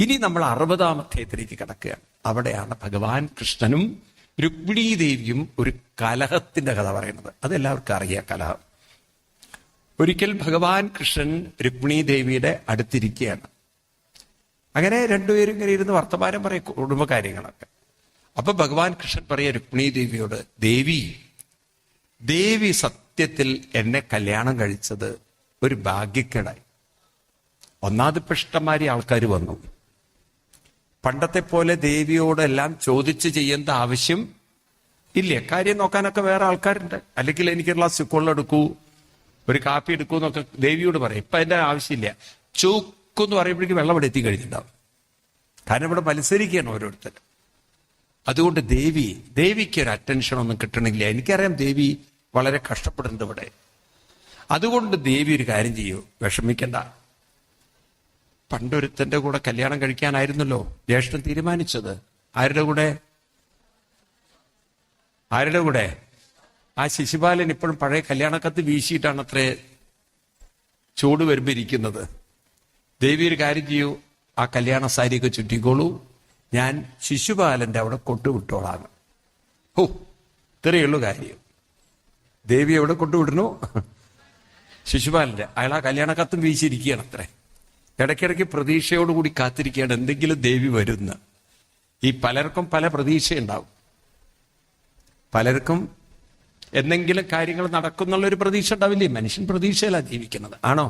ഇനി നമ്മൾ 60-ാം അധ്യായത്തിലേക്ക് കടക്കുകയാണ്. അവിടെയാണ് ഭഗവാൻ കൃഷ്ണനും രുക്മിണീ ദേവിയും ഒരു കലഹത്തിന്റെ കഥ പറയുന്നത്. അതെല്ലാവർക്കും അറിയാം കലഹം. ഒരിക്കൽ ഭഗവാൻ കൃഷ്ണൻ രുക്മിണീ ദേവിയുടെ അടുത്തിരിക്കുകയാണ്. അങ്ങനെ രണ്ടുപേരും ഇങ്ങനെ ഇരുന്ന് വർത്തമാനം പറയും, കുടുംബകാര്യങ്ങളൊക്കെ. അപ്പൊ ഭഗവാൻ കൃഷ്ണൻ പറയാ രുക്മിണീ ദേവിയോട്, ദേവി സത്യത്തിൽ എന്നെ കല്യാണം കഴിച്ചത് ഒരു ഭാഗ്യക്കേടായി. ഒന്നാമത് ഇപ്പൊ ഇഷ്ടംമാതിരി ആൾക്കാർ വന്നു. പണ്ടത്തെ പോലെ ദേവിയോടെല്ലാം ചോദിച്ച് ചെയ്യേണ്ട ആവശ്യം ഇല്ല. കാര്യം നോക്കാനൊക്കെ വേറെ ആൾക്കാരുണ്ട്. അല്ലെങ്കിൽ എനിക്ക് ഒരു ഗ്ലാസ് കൊള്ളെടുക്കൂ, ഒരു കാപ്പി എടുക്കൂ എന്നൊക്കെ ദേവിയോട് പറയും. ഇപ്പൊ അതിന്റെ ആവശ്യമില്ല. ചൂക്കെന്ന് പറയുമ്പോഴേക്കും വെള്ളം ഇവിടെ എത്തിക്കഴിഞ്ഞിട്ടുണ്ടാവും. കാരണം ഇവിടെ മത്സരിക്കുകയാണ് ഓരോരുത്തർ. അതുകൊണ്ട് ദേവിക്ക് ഒരു അറ്റൻഷൻ ഒന്നും കിട്ടണില്ല. എനിക്കറിയാം ദേവി വളരെ കഷ്ടപ്പെടുന്നുണ്ട് ഇവിടെ. അതുകൊണ്ട് ദേവി ഒരു കാര്യം ചെയ്യൂ, വിഷമിക്കണ്ട. പണ്ടൊരുത്തന്റെ കൂടെ കല്യാണം കഴിക്കാനായിരുന്നല്ലോ ജ്യേഷ്ഠൻ തീരുമാനിച്ചത്. ആരുടെ കൂടെ? ആ ശിശുപാലൻ ഇപ്പോഴും പഴയ കല്യാണക്കത്ത് വീശിയിട്ടാണ് അത്രേ ചൂട് വരുമ്പോ ഇരിക്കുന്നത്. ദേവി ഒരു കാര്യം ചെയ്യൂ, ആ കല്യാണ സാരിയൊക്കെ ചുറ്റിക്കോളൂ, ഞാൻ ശിശുപാലന്റെ അവിടെ കൊണ്ടുവിട്ടോളാം. ഇത്രയുള്ളൂ കാര്യം. ദേവി എവിടെ കൊണ്ടുവിടണു? ശിശുപാലന്റെ. അയാൾ ആ കല്യാണക്കത്തും വീശിയിരിക്കുകയാണ് അത്രേ. ഇടയ്ക്കിടയ്ക്ക് പ്രതീക്ഷയോടുകൂടി കാത്തിരിക്കുകയാണ് എന്തെങ്കിലും ദേവി വരുന്ന. ഈ പലർക്കും പല പ്രതീക്ഷയുണ്ടാവും. പലർക്കും എന്തെങ്കിലും കാര്യങ്ങൾ നടക്കുന്നുള്ളൊരു പ്രതീക്ഷ ഉണ്ടാവില്ലേ? മനുഷ്യൻ പ്രതീക്ഷയിലാണ് ജീവിക്കുന്നത്. ആണോ?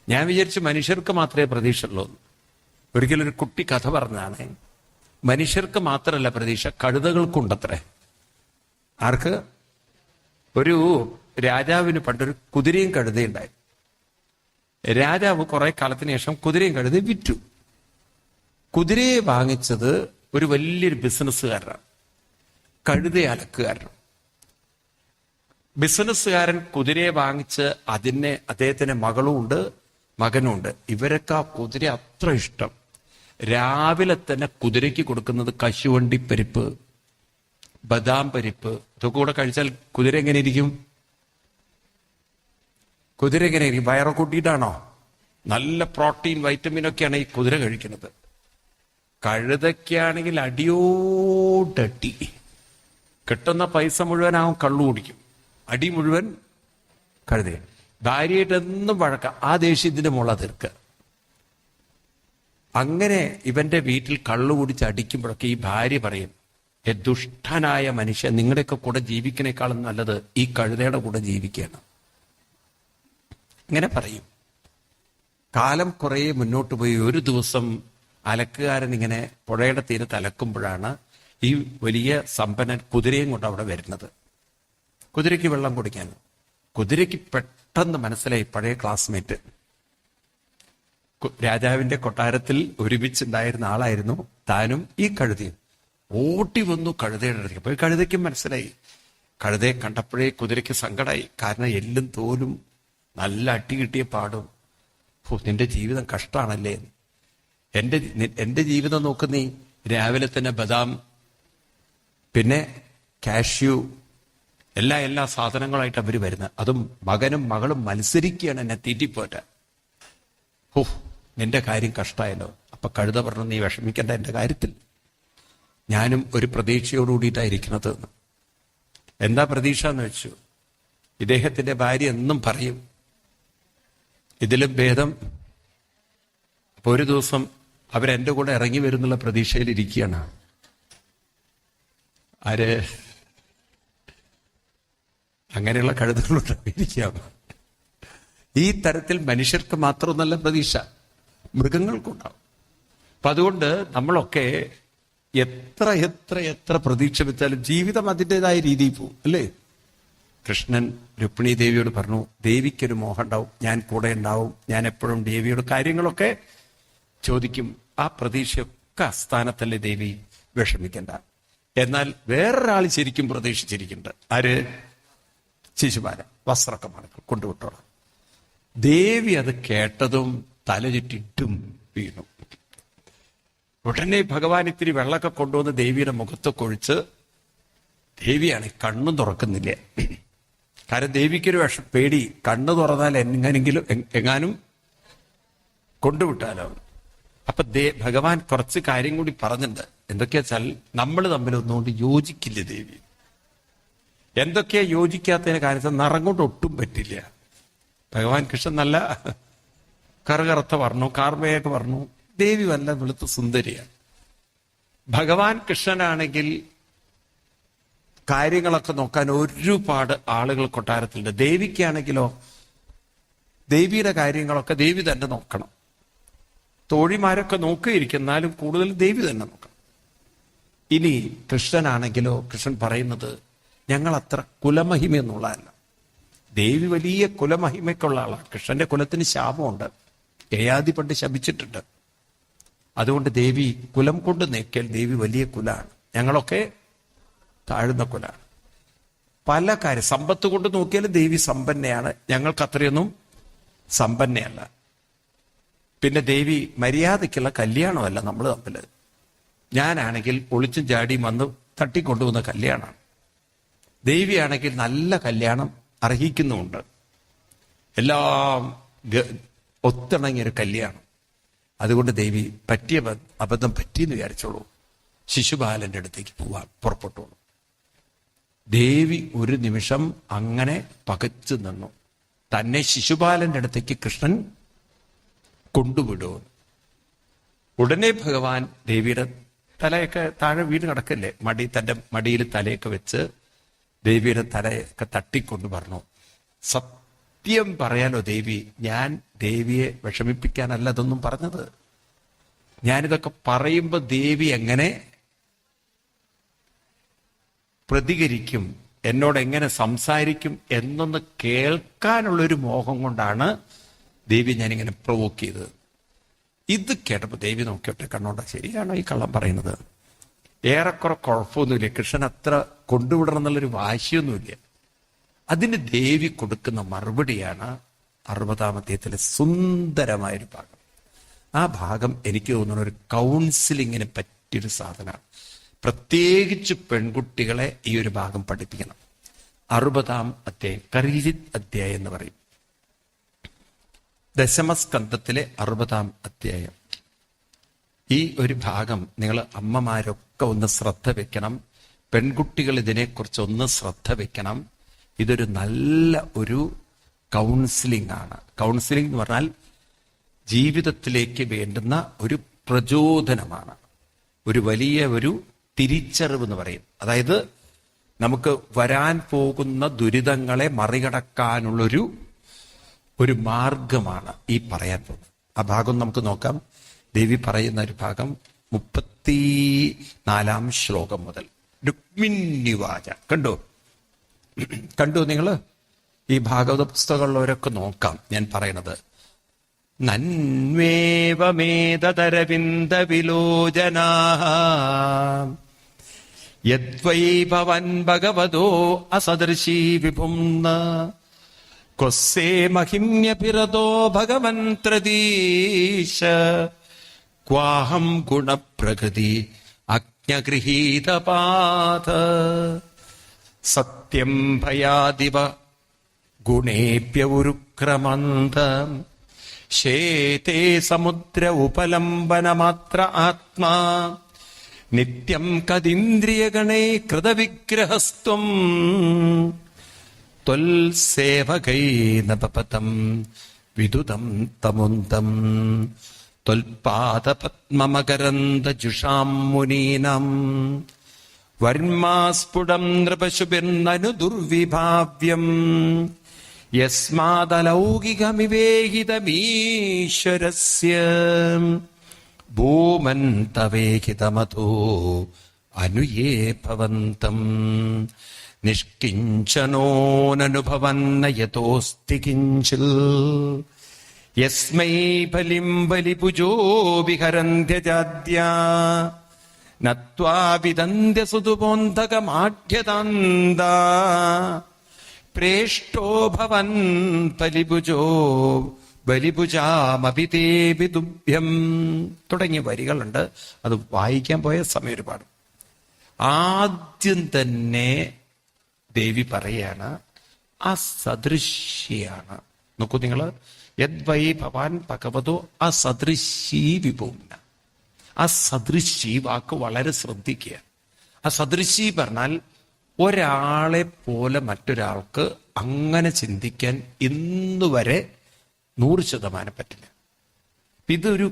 ഞാൻ വിചാരിച്ചു മനുഷ്യർക്ക് മാത്രമേ പ്രതീക്ഷ ഉള്ളൂ. ഒരിക്കലൊരു കുട്ടി കഥ പറഞ്ഞാണ്, മനുഷ്യർക്ക് മാത്രമല്ല പ്രതീക്ഷ, കഴുതകൾക്കുണ്ടത്രേ. ആർക്ക്? ഒരു രാജാവിന് പണ്ടൊരു കുതിരയും കഴുതയുണ്ടായി. രാജാവ് കുറെ കാലത്തിന് ശേഷം കുതിരയും കഴുതയും വിറ്റു. കുതിരയെ വാങ്ങിച്ചത് ഒരു വലിയൊരു ബിസിനസ്സുകാരനാണ്, കഴുതയെ അലക്കുകാരനാണ്. ബിസിനസ്സുകാരൻ കുതിരയെ വാങ്ങിച്ച് അദ്ദേഹത്തിന് മകളുമുണ്ട്, മകനുമുണ്ട്. ഇവരൊക്കെ ആ കുതിര അത്ര ഇഷ്ടം. രാവിലെ തന്നെ കുതിരയ്ക്ക് കൊടുക്കുന്നത് കശുവണ്ടി പരിപ്പ്, ബദാം പരിപ്പ്. ഇതൊക്കെ കൂടെ കഴിച്ചാൽ കുതിര എങ്ങനെ ഇരിക്കും? വയറ കൂട്ടിയിട്ടാണോ? നല്ല പ്രോട്ടീൻ വൈറ്റമിനൊക്കെയാണ് ഈ കുതിര കഴിക്കുന്നത്. കഴുതയ്ക്കാണെങ്കിൽ അടിയോടടി. കിട്ടുന്ന പൈസ മുഴുവനാവും കള്ളു കുടിക്കും, അടി മുഴുവൻ കഴുത. ഭാര്യയായിട്ട് എന്നും വഴക്ക. ആ ദേഷ്യത്തിന്റെ മുള തീർക്കുക. അങ്ങനെ ഇവന്റെ വീട്ടിൽ കള്ളു കുടിച്ച് അടിക്കുമ്പോഴൊക്കെ ഈ ഭാര്യ പറയും, ദുഷ്ടനായ മനുഷ്യൻ, നിങ്ങളുടെയൊക്കെ കൂടെ ജീവിക്കണേക്കാളും നല്ലത് ഈ കഴുതയുടെ കൂടെ ജീവിക്കുകയാണ്. ഇങ്ങനെ പറയും. കാലം കുറെ മുന്നോട്ട് പോയി. ഒരു ദിവസം അലക്കുകാരൻ ഇങ്ങനെ പുഴയുടെ തീരത്ത് അലക്കുമ്പോഴാണ് ഈ വലിയ സമ്പന്നൻ കുതിരയും കൊണ്ട് അവിടെ വരുന്നത്. കുതിരയ്ക്ക് വെള്ളം കുടിക്കാൻ. കുതിരയ്ക്ക് പെട്ടെന്ന് മനസ്സിലായി പഴയ ക്ലാസ്മേറ്റ്. രാജാവിന്റെ കൊട്ടാരത്തിൽ ഒരുമിച്ചുണ്ടായിരുന്ന ആളായിരുന്നു താനും ഈ കഴുതയും. ഓട്ടി വന്നു കഴുതയുടെ അടുത്തേക്ക്. അപ്പൊ കഴുതയ്ക്കും മനസ്സിലായി. കഴുതയെ കണ്ടപ്പോഴേ കുതിരയ്ക്ക് സങ്കടമായി. കാരണം എല്ലും തോലും നല്ല അട്ടി കിട്ടിയ പാടും. നിന്റെ ജീവിതം കഷ്ടാണല്ലേ. എന്റെ ജീവിതം നോക്കുന്നീ. രാവിലെ തന്നെ ബദാം, പിന്നെ കാഷ്യൂ, എല്ലാ സാധനങ്ങളായിട്ട് അവര് വരുന്നത്. അതും മകനും മകളും മത്സരിക്കുകയാണ് എന്നെ തീറ്റിപ്പോറ്റ. നിന്റെ കാര്യം കഷ്ടായല്ലോ. അപ്പൊ കഴുത പറഞ്ഞു, നീ വിഷമിക്കേണ്ട എന്റെ കാര്യത്തിൽ. ഞാനും ഒരു പ്രതീക്ഷയോടുകൂടിയിട്ടായിരിക്കുന്നത്. എന്താ പ്രതീക്ഷ എന്ന് വെച്ചു. ഇദ്ദേഹത്തിന്റെ ഭാര്യ എന്നും പറയും, ഇതിലും ഭേദം. അപ്പൊ ഒരു ദിവസം അവരെന്റെ കൂടെ ഇറങ്ങി വരുന്നുള്ള പ്രതീക്ഷയിൽ ഇരിക്കുകയാണ്. ആര്? അങ്ങനെയുള്ള കഴുതകളുണ്ടായിരിക്കാം. ഈ തരത്തിൽ മനുഷ്യർക്ക് മാത്രമൊന്നല്ല പ്രതീക്ഷ, മൃഗങ്ങൾക്കുണ്ടാവും. അപ്പൊ അതുകൊണ്ട് നമ്മളൊക്കെ എത്ര എത്ര എത്ര പ്രതീക്ഷ വെച്ചാലും ജീവിതം അതിൻ്റെതായ രീതിയിൽ പോവും, അല്ലേ? കൃഷ്ണൻ രുക്മിണീ ദേവിയോട് പറഞ്ഞു, ദേവിക്കൊരു മോഹം ഉണ്ടാവും, ഞാൻ കൂടെ ഉണ്ടാവും, ഞാൻ എപ്പോഴും ദേവിയോട് കാര്യങ്ങളൊക്കെ ചോദിക്കും. ആ പ്രതീക്ഷയൊക്കെ അസ്ഥാനത്തല്ലേ ദേവി, വിഷമിക്കണ്ട. എന്നാൽ വേറൊരാൾ ശരിക്കും പ്രതീക്ഷിച്ചിരിക്കുന്നുണ്ട്. ആര്? ശിശുപാലൻ. വസ്ത്രമൊക്കെ മടക്കും, കൊണ്ടുവിട്ടോളാം. ദേവി അത് കേട്ടതും തല ചുറ്റിട്ടും വീണു. ഉടനെ ഭഗവാൻ ഇത്തിരി വെള്ളമൊക്കെ കൊണ്ടുവന്ന് ദേവിയുടെ മുഖത്തൊക്കെ ഒഴിച്ച്, ദേവിയാണ് കണ്ണും തുറക്കുന്നില്ല. കാരണം ദേവിക്കൊരു പേടി, കണ്ണു തുറന്നാൽ എങ്ങാനും കൊണ്ടുവിട്ടാലോ. അപ്പൊ ഭഗവാൻ കുറച്ച് കാര്യം കൂടി പറഞ്ഞിട്ടുണ്ട്. എന്തൊക്കെയാ വെച്ചാൽ നമ്മൾ തമ്മിൽ ഒന്നുകൊണ്ട് യോജിക്കില്ല ദേവി. എന്തൊക്കെയാ യോജിക്കാത്തതിന് കാര്യം നിറം കൊണ്ട് ഒട്ടും പറ്റില്ല. ഭഗവാൻ കൃഷ്ണൻ നല്ല കറുകറുത്ത വർണ്ണു, കാർമയൊക്കെ വർണ്ണു, ദേവി വല്ല വെളുത്ത സുന്ദരിയാണ്. ഭഗവാൻ കൃഷ്ണനാണെങ്കിൽ കാര്യങ്ങളൊക്കെ നോക്കാൻ ഒരുപാട് ആളുകൾ കൊട്ടാരത്തിലുണ്ട്. ദേവിക്കാണെങ്കിലോ ദേവിയുടെ കാര്യങ്ങളൊക്കെ ദേവി തന്നെ നോക്കണം. തോഴിമാരൊക്കെ നോക്കിയിരിക്കുന്നാലും കൂടുതൽ ദേവി തന്നെ നോക്കണം. ഇനി കൃഷ്ണനാണെങ്കിലോ കൃഷ്ണൻ പറയുന്നത് ഞങ്ങൾ അത്ര കുലമഹിമ എന്നുള്ളതല്ല. ദേവി വലിയ കുലമഹിമയ്ക്കുള്ള ആളാണ്. കൃഷ്ണന്റെ കുലത്തിന് ശാപമുണ്ട്, യയാതി പണ്ട് ശപിച്ചിട്ടുണ്ട്. അതുകൊണ്ട് ദേവി കുലം കൊണ്ട് നോക്കിയാൽ ദേവി വലിയ കുലാണ്, ഞങ്ങളൊക്കെ താഴ്ന്ന കുലാണ്. പല കാര്യം സമ്പത്ത് കൊണ്ട് നോക്കിയാലും ദേവി സമ്പന്നയാണ്, ഞങ്ങൾക്ക് അത്രയൊന്നും സമ്പന്നയല്ല. പിന്നെ ദേവി മര്യാദയ്ക്കുള്ള കല്യാണമല്ല നമ്മൾ തമ്മിൽ. ഞാനാണെങ്കിൽ ഒളിച്ചും ചാടിയും വന്ന് തട്ടിക്കൊണ്ടുവന്ന കല്യാണമാണ്. ദേവിയാണെങ്കിൽ നല്ല കല്യാണം അർഹിക്കുന്നുമുണ്ട്, എല്ലാം ഒത്തിണങ്ങിയൊരു കല്യാണം. അതുകൊണ്ട് ദേവി പറ്റിയ അബദ്ധം പറ്റിയെന്ന് വിചാരിച്ചോളൂ, ശിശുപാലന്റെ അടുത്തേക്ക് പോവാൻ പുറപ്പെട്ടോളൂ. ദേവി ഒരു നിമിഷം അങ്ങനെ പകച്ചു നിന്നു. തന്നെ ശിശുപാലന്റെ അടുത്തേക്ക് കൃഷ്ണൻ കൊണ്ടുവിടുമെന്ന്. ഉടനെ ഭഗവാൻ ദേവിയുടെ തലയൊക്കെ താഴെ വീട് കിടക്കല്ലേ, തന്റെ മടിയിൽ തലയൊക്കെ വെച്ച് ദേവിയുടെ തലയൊക്കെ തട്ടിക്കൊണ്ട് പറഞ്ഞു, സത്യം പറയാലോ ദേവി, ഞാൻ ദേവിയെ വിഷമിപ്പിക്കാനല്ല ഇതൊന്നും പറഞ്ഞത്. ഞാനിതൊക്കെ പറയുമ്പോ ദേവി എങ്ങനെ പ്രതികരിക്കും, എന്നോട് എങ്ങനെ സംസാരിക്കും എന്നൊന്ന് കേൾക്കാനുള്ളൊരു മോഹം കൊണ്ടാണ് ദേവി ഞാനിങ്ങനെ പ്രൊവോക്ക് ചെയ്തത്. ഇത് കേട്ടപ്പോ ദേവി നോക്കിയോട്ടെ കണ്ണോണ്ട, ശരിയാണോ ഈ കള്ളം പറയുന്നത്? ഏറെക്കുറെ കുഴപ്പമൊന്നുമില്ല, കൃഷ്ണൻ അത്ര കൊണ്ടുവിടണം എന്നുള്ളൊരു വാശിയൊന്നുമില്ല. അതിന് ദേവി കൊടുക്കുന്ന മറുപടിയാണ് 60-ാം അധ്യായത്തിലെ സുന്ദരമായൊരു ഭാഗം. ആ ഭാഗം എനിക്ക് തോന്നുന്ന ഒരു കൗൺസിലിങ്ങിന് പറ്റിയൊരു സാധനമാണ്. പ്രത്യേകിച്ച് പെൺകുട്ടികളെ ഈ ഒരു ഭാഗം പഠിപ്പിക്കണം. 60-ാം അധ്യായം കരീജിത് അധ്യായം എന്ന് പറയും. ദശമസ്കന്ധത്തിലെ 60-ാം അധ്യായം. ഈ ഒരു ഭാഗം നിങ്ങൾ അമ്മമാരൊക്കെ ഒന്ന് ശ്രദ്ധ വെക്കണം. പെൺകുട്ടികൾ ഇതിനെക്കുറിച്ച് ഒന്ന് ശ്രദ്ധ വെക്കണം. ഇതൊരു നല്ല ഒരു കൗൺസിലിംഗ് ആണ്. കൗൺസിലിംഗ് എന്ന് പറഞ്ഞാൽ ജീവിതത്തിലേക്ക് വേണ്ടുന്ന ഒരു പ്രചോദനമാണ്, ഒരു വലിയ ഒരു തിരിച്ചറിവ് എന്ന് പറയും. അതായത് നമുക്ക് വരാൻ പോകുന്ന ദുരിതങ്ങളെ മറികടക്കാനുള്ളൊരു മാർഗമാണ് ഈ പറയാൻ പോകുന്നത്. ആ ഭാഗം നമുക്ക് നോക്കാം. ദേവി പറയുന്ന ഒരു ഭാഗം 34-ാം ശ്ലോകം മുതൽ. രുക്മിണ്യുവാച. കണ്ടു നിങ്ങൾ? ഈ ഭാഗവത പുസ്തകമുള്ളവരൊക്കെ നോക്കാം ഞാൻ പറയണത്. നന്വേവമേതരവിന്ദ വിലോചനാ യദ്വൈ ഭവൻ ഭഗവതോ അസദൃശീ വിഭുംന ക്വസ്സേ മഹിമ്യഭിരതോ ഭഗവൻ ത്രദീശ ക്വാഹം ഗുണപ്രകൃതി അജ്ഞഗൃഹീതപാത സത്യം ഭയാദിവ ഗുണേഭ്യവുരുക്രമന്തം ശേതേ സമുദ്ര ഉപലംബനമാത്ര ആത്മാ നിത്യം കദിന്ദ്രിയഗണേ കൃതവിഗ്രഹസ്ത്വം ത്വൽസേവകൈ നപപതം വിദുതം തമുന്തം ത്വൽപാദപത്മമകരന്ദജുഷാം മുനീനാം വർമാസ്ഫുടം നൃപശുഭിർനനു ദുർവിഭാവ്യം യസ്മാദലൗകികമിവേഹിതമീശ്വരസ്യ ഭൂമന്തവേഹിതമതോ അനുയേ ഭവന്തം നിഷ്കിഞ്ചനോനനുഭവന്ന യതോസ്തി കിഞ്ചിൽ യസ്മൈ ബലിം ബലിഭുജോ വിഹരന്ത്യജാദ്യാ നത്വാവിദന്ത്യ സുതുബോന്ധകമാഢ്യതാന്താ പ്രേഷ്ടോ ഭവൻ ബലിഭുജോ ബലിഭുജാമപി തേ വിദുഭ്യം തുടങ്ങിയ വരികളുണ്ട്. അത് വായിക്കാൻ പോയ സമയം ഒരുപാട്. ആദ്യം തന്നെ ദേവി പറയാണ് അസദൃശ്യാണ്. നോക്കൂ നിങ്ങൾ, യദ്വൈ ഭവാൻ ഭഗവതോ അസദൃശീ വിഭൂമ്ന. ആ സദൃശി വാക്ക് വളരെ ശ്രദ്ധിക്കുക. ആ സദൃശി പറഞ്ഞാൽ ഒരാളെ പോലെ മറ്റൊരാൾക്ക് അങ്ങനെ ചിന്തിക്കാൻ ഇന്നുവരെ 100% പറ്റില്ല. ഇതൊരു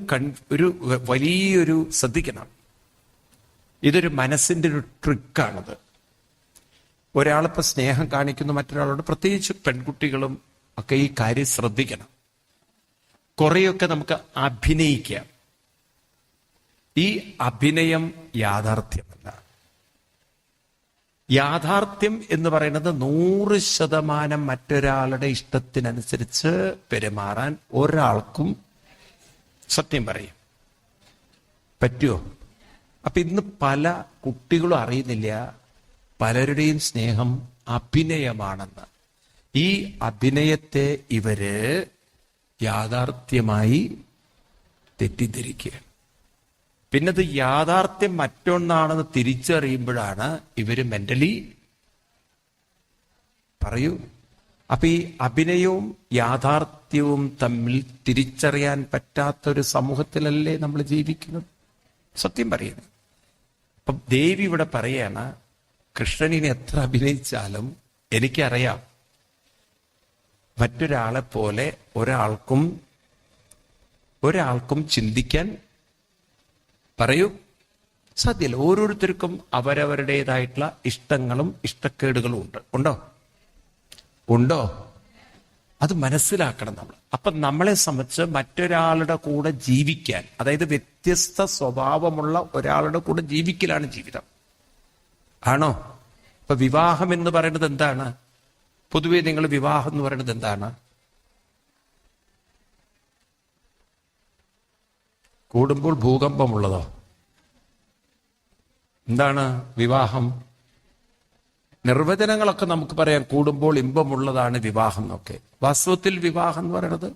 ഒരു വലിയൊരു ശ്രദ്ധിക്കണം. ഇതൊരു മനസ്സിന്റെ ഒരു ട്രിക്കാണത്. ഒരാളിപ്പോ സ്നേഹം കാണിക്കുന്നു മറ്റൊരാളോട്, പ്രത്യേകിച്ച് പെൺകുട്ടികളും ഒക്കെ ഈ കാര്യം ശ്രദ്ധിക്കണം. കുറെയൊക്കെ നമുക്ക് അഭിനയിക്കാം. ഈ അഭിനയം യാഥാർത്ഥ്യമല്ല. യാഥാർത്ഥ്യം എന്ന് പറയുന്നത് 100% മറ്റൊരാളുടെ ഇഷ്ടത്തിനനുസരിച്ച് പെരുമാറാൻ ഒരാൾക്കും, സത്യം പറയും, പറ്റുമോ? അപ്പൊ ഇന്ന് പല കുട്ടികളും അറിയുന്നില്ല പലരുടെയും സ്നേഹം അഭിനയമാണെന്ന്. ഈ അഭിനയത്തെ ഇവര് യാഥാർത്ഥ്യമായി തെറ്റിദ്ധരിക്കുക. പിന്നത് യാഥാർത്ഥ്യം മറ്റൊന്നാണെന്ന് തിരിച്ചറിയുമ്പോഴാണ് ഇവര് മെന്റലി പറയൂ. അപ്പൊ ഈ അഭിനയവും യാഥാർത്ഥ്യവും തമ്മിൽ തിരിച്ചറിയാൻ പറ്റാത്തൊരു സമൂഹത്തിലല്ലേ നമ്മൾ ജീവിക്കുന്നത്? സത്യം പറയുന്നത്. അപ്പൊ ദേവി ഇവിടെ പറയാണ്, കൃഷ്ണനിനെ എത്ര അഭിനയിച്ചാലും എനിക്കറിയാം മറ്റൊരാളെ പോലെ ഒരാൾക്കും ചിന്തിക്കാൻ പറയൂ സാധ്യമല്ല. ഓരോരുത്തർക്കും അവരവരുടേതായിട്ടുള്ള ഇഷ്ടങ്ങളും ഇഷ്ടക്കേടുകളും ഉണ്ടോ? അത് മനസ്സിലാക്കണം നമ്മൾ. അപ്പൊ നമ്മളെ സംബന്ധിച്ച് മറ്റൊരാളുടെ കൂടെ ജീവിക്കാൻ, അതായത് വ്യത്യസ്ത സ്വഭാവമുള്ള ഒരാളുടെ കൂടെ ജീവിക്കലാണ് ജീവിതം. ആണോ? ഇപ്പൊ വിവാഹം എന്ന് പറയുന്നത് എന്താണ്? പൊതുവെ നിങ്ങൾ വിവാഹം എന്ന് പറയുന്നത് എന്താണ്? കൂടുമ്പോൾ ഭൂകമ്പമുള്ളതോ? എന്താണ് വിവാഹം? നിർവചനങ്ങളൊക്കെ നമുക്ക് പറയാം. കൂടുമ്പോൾ ഇമ്പമുള്ളതാണ് വിവാഹം എന്നൊക്കെ. വാസ്തവത്തിൽ വിവാഹം എന്ന് പറയുന്നത്,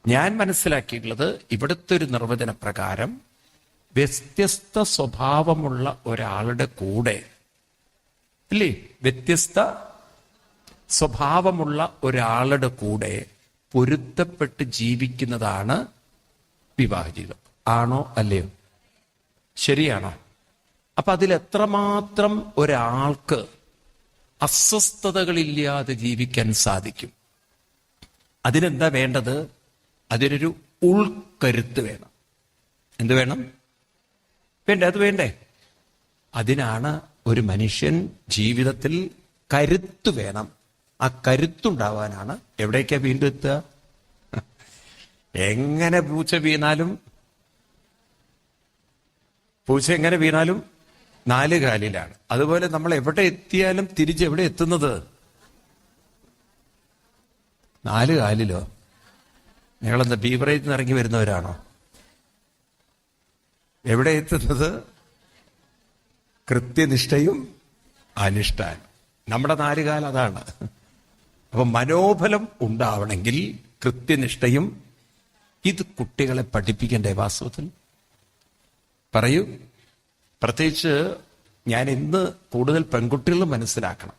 ഞാൻ മനസ്സിലാക്കിയിട്ടുള്ളത്, ഇവിടുത്തെ ഒരു നിർവചന പ്രകാരം വ്യത്യസ്ത സ്വഭാവമുള്ള ഒരാളുടെ കൂടെ, ഇല്ലേ, വ്യത്യസ്ത സ്വഭാവമുള്ള ഒരാളുടെ കൂടെ പൊരുത്തപ്പെട്ട് ജീവിക്കുന്നതാണ് വിവാഹ ജീവിതം. ആണോ അല്ലയോ? ശരിയാണോ? അപ്പൊ അതിൽ എത്രമാത്രം ഒരാൾക്ക് അസ്വസ്ഥതകളില്ലാതെ ജീവിക്കാൻ സാധിക്കും? അതിനെന്താ വേണ്ടത്? അതിനൊരു ഉൾക്കരുത്ത് വേണം. എന്ത് വേണം? അത് വേണ്ടേ? അതിനാണ് ഒരു മനുഷ്യൻ ജീവിതത്തിൽ കരുത്ത് വേണം. ആ കരുത്തുണ്ടാവാനാണ് എവിടേക്കാ വീണ്ടും എത്തുക? എങ്ങനെ പൂച്ച എങ്ങനെ വീണാലും 4 കാലിലാണ്. അതുപോലെ നമ്മൾ എവിടെ എത്തിയാലും തിരിച്ചെവിടെ എത്തുന്നത്? 4 കാലിലോ? നിങ്ങളെന്താ ബീവറേജിൽ നിന്ന് ഇറങ്ങി വരുന്നവരാണോ? എവിടെ എത്തുന്നത്? കൃത്യനിഷ്ഠയും അനുഷ്ഠാനം. നമ്മുടെ 4 കാലം അതാണ്. അപ്പൊ മനോബലം ഉണ്ടാവണമെങ്കിൽ കൃത്യനിഷ്ഠയും, ഇത് കുട്ടികളെ പഠിപ്പിക്കണ്ടേ വാസ്തവത്തിൽ? പറയൂ. പ്രത്യേകിച്ച് ഞാൻ ഇന്ന് കൂടുതൽ പെൺകുട്ടികൾ മനസ്സിലാക്കണം.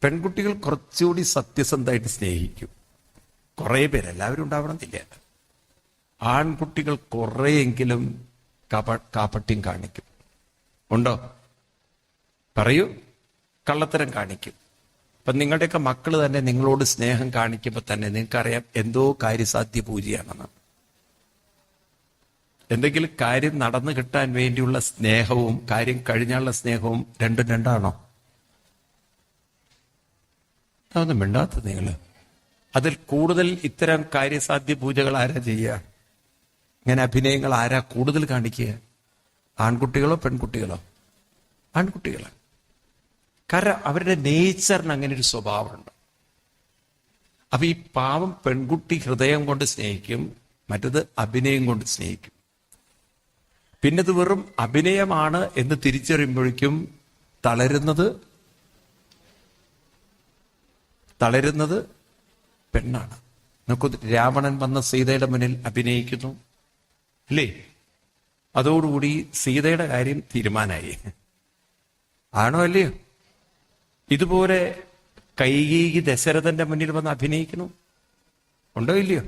പെൺകുട്ടികൾ കുറച്ചുകൂടി സത്യസന്ധമായിട്ട് സ്നേഹിക്കും. കുറേ പേര്, എല്ലാവരും ഉണ്ടാവണമെന്നില്ല. ആൺകുട്ടികൾ കുറേയെങ്കിലും കാപട്യം കാണിക്കും. ഉണ്ടോ? പറയൂ. കള്ളത്തരം കാണിക്കും. അപ്പൊ നിങ്ങളുടെയൊക്കെ മക്കൾ തന്നെ നിങ്ങളോട് സ്നേഹം കാണിക്കുമ്പോൾ തന്നെ നിങ്ങൾക്കറിയാം എന്തോ കാര്യസാധ്യ പൂജയാണെന്ന്. എന്തെങ്കിലും കാര്യം നടന്നു കിട്ടാൻ വേണ്ടിയുള്ള സ്നേഹവും കാര്യം കഴിഞ്ഞാലുള്ള സ്നേഹവും രണ്ടും രണ്ടാണോ? അതൊന്നും മിണ്ടാത്തത് നിങ്ങള്. അതിൽ കൂടുതൽ ഇത്തരം കാര്യസാധ്യ പൂജകൾ ആരാ ചെയ്യുക? ഇങ്ങനെ അഭിനയങ്ങൾ ആരാ കൂടുതൽ കാണിക്കുക? ആൺകുട്ടികളോ പെൺകുട്ടികളോ? ആൺകുട്ടികളാണ്. കാരണം അവരുടെ നേച്ചറിന് അങ്ങനെ ഒരു സ്വഭാവമുണ്ട്. അപ്പൊ ഈ പാവം പെൺകുട്ടി ഹൃദയം കൊണ്ട് സ്നേഹിക്കും, മറ്റത് അഭിനയം കൊണ്ട് സ്നേഹിക്കും. പിന്നെ ഇത് വെറും അഭിനയമാണ് എന്ന് തിരിച്ചറിയുമ്പോഴേക്കും തളരുന്നത് പെണ്ണാണ്. നമുക്ക് രാവണൻ വന്ന സീതയുടെ മുന്നിൽ അഭിനയിക്കുന്നു, അല്ലേ? അതോടുകൂടി സീതയുടെ കാര്യം തീരുമാനമായി. ആണോ അല്ലയോ? ഇതുപോലെ കൈകേയി ദശരഥന്റെ മുന്നിൽ വന്ന് അഭിനയിക്കുന്നു. ഉണ്ടോ ഇല്ലയോ?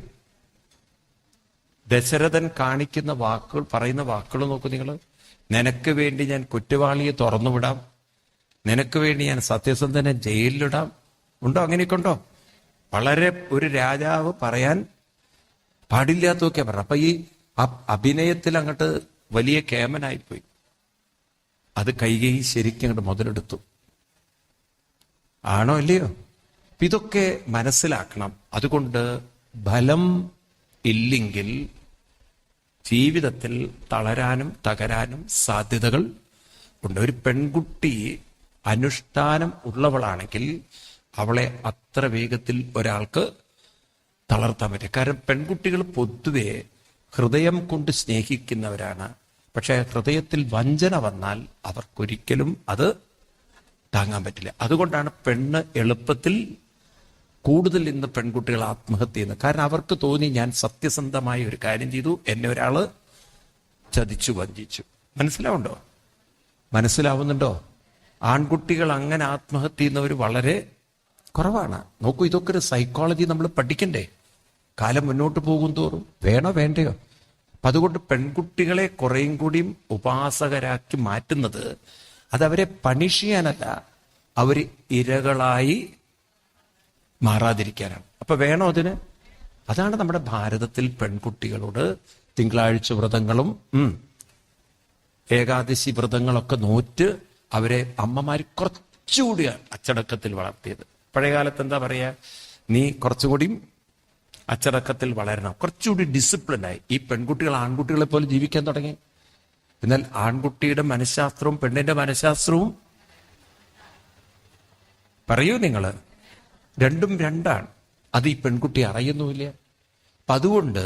ദശരഥൻ കാണിക്കുന്ന വാക്കുകൾ, പറയുന്ന വാക്കുകൾ നോക്കൂ നിങ്ങൾ. നിനക്ക് വേണ്ടി ഞാൻ കുറ്റവാളിയെ തുറന്നുവിടാം, നിനക്ക് വേണ്ടി ഞാൻ സത്യസന്ധനെ ജയിലിലിടാം. ഉണ്ടോ? അങ്ങനെയൊക്കെ ഉണ്ടോ? വളരെ ഒരു രാജാവ് പറയാൻ പാടില്ലാത്തതൊക്കെ പറഞ്ഞു. അപ്പൊ ഈ അഭിനയത്തിൽ അങ്ങോട്ട് വലിയ കേമനായിപ്പോയി. അത് കൈകൈ ശരിക്കും അങ്ങോട്ട് മുതലെടുത്തു. ആണോ അല്ലയോ? ഇതൊക്കെ മനസ്സിലാക്കണം. അതുകൊണ്ട് ബലം ഇല്ലെങ്കിൽ ജീവിതത്തിൽ തളരാനും തകരാനും സാധ്യതകൾ ഉണ്ട്. ഒരു പെൺകുട്ടി അനുഷ്ഠാനം ഉള്ളവളാണെങ്കിൽ അവളെ അത്ര വേഗത്തിൽ ഒരാൾക്ക് തളർത്താൻ പറ്റും. കാരണം പെൺകുട്ടികൾ പൊതുവെ ഹൃദയം കൊണ്ട് സ്നേഹിക്കുന്നവരാണ്. പക്ഷെ ഹൃദയത്തിൽ വഞ്ചന വന്നാൽ അവർക്കൊരിക്കലും അത് താങ്ങാൻ പറ്റില്ല. അതുകൊണ്ടാണ് പെണ്ണ് എളുപ്പത്തിൽ കൂടുതൽ ഇന്ന് പെൺകുട്ടികൾ ആത്മഹത്യ ചെയ്യുന്നത്. കാരണം അവർക്ക് തോന്നി ഞാൻ സത്യസന്ധമായ ഒരു കാര്യം ചെയ്തു, എന്നെ ഒരാള് ചതിച്ചു, വഞ്ചിച്ചു. മനസ്സിലാവുണ്ടോ? മനസ്സിലാവുന്നുണ്ടോ? ആൺകുട്ടികൾ അങ്ങനെ ആത്മഹത്യ ചെയ്യുന്നവർ വളരെ കുറവാണ്. നോക്കൂ, ഇതൊക്കെ ഒരു സൈക്കോളജി നമ്മൾ പഠിക്കണ്ടേ? കാലം മുന്നോട്ട് പോകും തോറും വേണോ വേണ്ടയോ? അപ്പൊ അതുകൊണ്ട് പെൺകുട്ടികളെ കുറേയും കൂടിയും ഉപാസകരാക്കി മാറ്റുന്നത് അതവരെ പണിഷ് ചെയ്യാനല്ല, അവർ ഇരകളായി മാറാതിരിക്കാനാണ്. അപ്പൊ വേണോ അതിന്? അതാണ് നമ്മുടെ ഭാരതത്തിൽ പെൺകുട്ടികളോട് തിങ്കളാഴ്ച വ്രതങ്ങളും ഏകാദശി വ്രതങ്ങളൊക്കെ നോറ്റ് അവരെ അമ്മമാർ കുറച്ചുകൂടി അച്ചടക്കത്തിൽ വളർത്തിയത്. പഴയകാലത്ത് എന്താ പറയാ, നീ കുറച്ചുകൂടി അച്ചടക്കത്തിൽ വളരണം, കുറച്ചുകൂടി ഡിസിപ്ലിനായി. ഈ പെൺകുട്ടികൾ ആൺകുട്ടികളെ പോലെ ജീവിക്കാൻ തുടങ്ങി. എന്നാൽ ആൺകുട്ടിയുടെ മനഃശാസ്ത്രവും പെണ്ണിന്റെ മനഃശാസ്ത്രവും പറയൂ നിങ്ങള്, രണ്ടും രണ്ടാണ്. അത് ഈ പെൺകുട്ടി അറിയുന്നുമില്ല. അപ്പൊ അതുകൊണ്ട്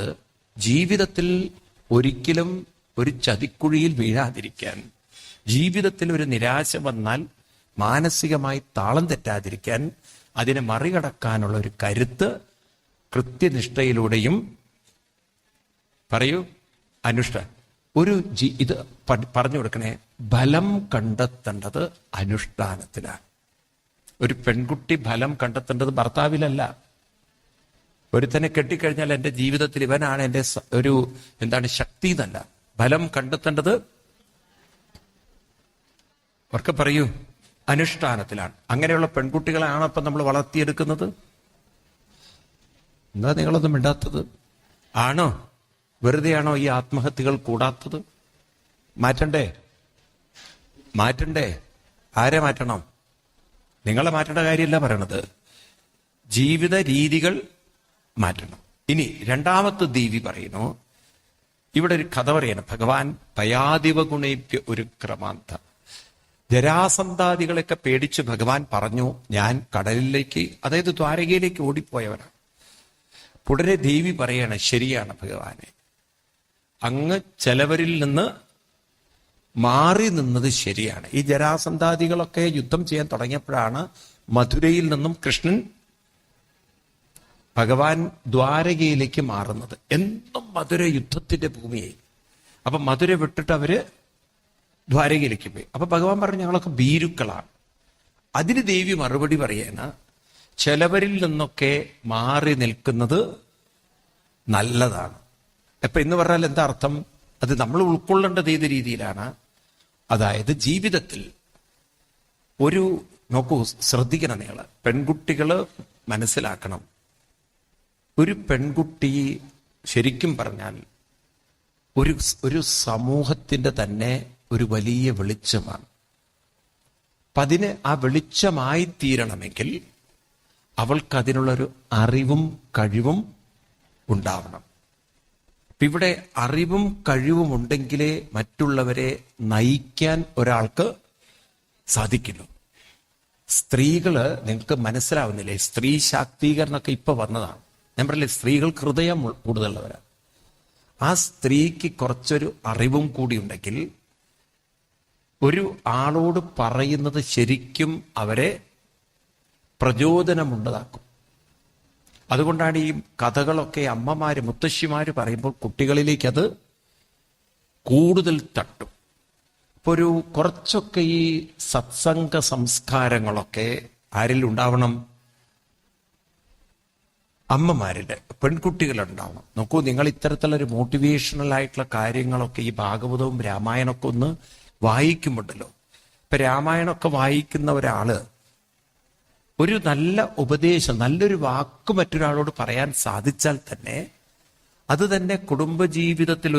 ജീവിതത്തിൽ ഒരിക്കലും ഒരു ചതിക്കുഴിയിൽ വീഴാതിരിക്കാൻ, ജീവിതത്തിൽ ഒരു നിരാശ വന്നാൽ മാനസികമായി താളം തെറ്റാതിരിക്കാൻ, അതിനെ മറികടക്കാനുള്ള ഒരു കരുത്ത് കൃത്യനിഷ്ഠയിലൂടെയും പറയൂ ഒരു ഇത് പറഞ്ഞു കൊടുക്കണേ. ബലം കണ്ടെത്തേണ്ടത് അനുഷ്ഠാനത്തിലാണ്. ഒരു പെൺകുട്ടി ഫലം കണ്ടെത്തേണ്ടത് ഭർത്താവിലല്ല. ഒരുത്തനെ കെട്ടിക്കഴിഞ്ഞാൽ എൻ്റെ ജീവിതത്തിൽ ഇവനാണ് എൻ്റെ ഒരു ശക്തി എന്നല്ല. ഫലം കണ്ടെത്തേണ്ടത് അവർക്ക് പറയൂ അനുഷ്ഠാനത്തിലാണ്. അങ്ങനെയുള്ള പെൺകുട്ടികളാണ് അപ്പം നമ്മൾ വളർത്തിയെടുക്കുന്നത്. എന്താ നിങ്ങളൊന്നും മിണ്ടാത്തത്? ആണോ? വെറുതെയാണോ ഈ ആത്മഹത്യകൾ കൂടാത്തത്? മാറ്റണ്ടേ? ആരെ മാറ്റണം? നിങ്ങളെ മാറ്റേണ്ട കാര്യമല്ല പറയണത്, ജീവിത രീതികൾ മാറ്റണം. ഇനി രണ്ടാമത്തെ ദേവി പറയുന്നു, ഇവിടെ ഒരു കഥ പറയണം. ഭഗവാൻ ഭയാദിവ ഗുണേഭ്യ ഒരു ക്രമാന്ത. ജരാസന്ധാദികളൊക്കെ പേടിച്ച് ഭഗവാൻ പറഞ്ഞു, ഞാൻ കടലിലേക്ക്, അതായത് ദ്വാരകയിലേക്ക് ഓടിപ്പോയവനാണ്. ഉടനെ ദേവി പറയാണ്, ശരിയാണ് ഭഗവാനെ, അങ്ങ് ചിലവരിൽ നിന്ന് മാറി നിന്നത് ശരിയാണ്. ഈ ജരാസന്ധാദികളൊക്കെ യുദ്ധം ചെയ്യാൻ തുടങ്ങിയപ്പോഴാണ് മധുരയിൽ നിന്നും കൃഷ്ണൻ ഭഗവാൻ ദ്വാരകയിലേക്ക് മാറുന്നത്. എന്നും മധുര യുദ്ധത്തിന്റെ ഭൂമിയായി. അപ്പൊ മധുര വിട്ടിട്ട് അവര് ദ്വാരകയിലേക്ക് പോയി. അപ്പൊ ഭഗവാൻ പറഞ്ഞു, ഞങ്ങളൊക്കെ ഭീരുക്കളാണ്. അതിന് ദേവി മറുപടി പറയാണ്, ചിലവരിൽ നിന്നൊക്കെ മാറി നിൽക്കുന്നത് നല്ലതാണ്. അപ്പൊ എന്ന് പറഞ്ഞാൽ എന്താ അർത്ഥം? അത് നമ്മൾ ഉൾക്കൊള്ളേണ്ടത് ഏത് രീതിയിലാണ്? അതായത് ജീവിതത്തിൽ നോക്കൂ, ശ്രദ്ധിക്കണം നിങ്ങൾ, പെൺകുട്ടികള് മനസ്സിലാക്കണം. ഒരു പെൺകുട്ടി ശരിക്കും പറഞ്ഞാൽ ഒരു സമൂഹത്തിന്റെ തന്നെ ഒരു വലിയ വെളിച്ചമാണ്. അപ്പൊ അതിന് ആ വെളിച്ചമായി തീരണമെങ്കിൽ അവൾക്ക് അതിനുള്ളൊരു അറിവും കഴിവും ഉണ്ടാവണം. ഇവിടെ അറിവും കഴിവും ഉണ്ടെങ്കിലേ മറ്റുള്ളവരെ നയിക്കാൻ ഒരാൾക്ക് സാധിക്കുള്ളൂ. സ്ത്രീകള് നിങ്ങൾക്ക് മനസ്സിലാവുന്നില്ലേ? സ്ത്രീ ശാക്തീകരണമൊക്കെ ഇപ്പൊ വന്നതാണ്. ഞാൻ പറയില്ലേ, സ്ത്രീകൾക്ക് ഹൃദയം കൂടുതലുള്ളവരാണ്. ആ സ്ത്രീക്ക് കുറച്ചൊരു അറിവും കൂടി ഉണ്ടെങ്കിൽ ഒരു ആളോട് പറയുന്നത് ശരിക്കും അവരെ പ്രചോദനമുള്ളതാക്കും. അതുകൊണ്ടാണ് ഈ കഥകളൊക്കെ അമ്മമാര് മുത്തശ്ശിമാര് പറയുമ്പോൾ കുട്ടികളിലേക്ക് അത് കൂടുതൽ തട്ടും. ഇപ്പൊ കുറച്ചൊക്കെ ഈ സത്സംഗ സംസ്കാരങ്ങളൊക്കെ ആരിൽ ഉണ്ടാവണം? അമ്മമാരുടെ പെൺകുട്ടികളുണ്ടാവണം. നോക്കൂ, നിങ്ങൾ ഇത്തരത്തിലൊരു മോട്ടിവേഷണൽ ആയിട്ടുള്ള കാര്യങ്ങളൊക്കെ ഈ ഭാഗവതവും രാമായണമൊക്കെ ഒന്ന് വായിക്കുമ്പോണ്ടല്ലോ, ഇപ്പൊ രാമായണമൊക്കെ വായിക്കുന്ന ഒരാള് ഒരു നല്ല ഉപദേശം, നല്ലൊരു വാക്ക് മറ്റൊരാളോട് പറയാൻ സാധിച്ചാൽ തന്നെ അത് തന്നെ കുടുംബജീവിതത്തിൽ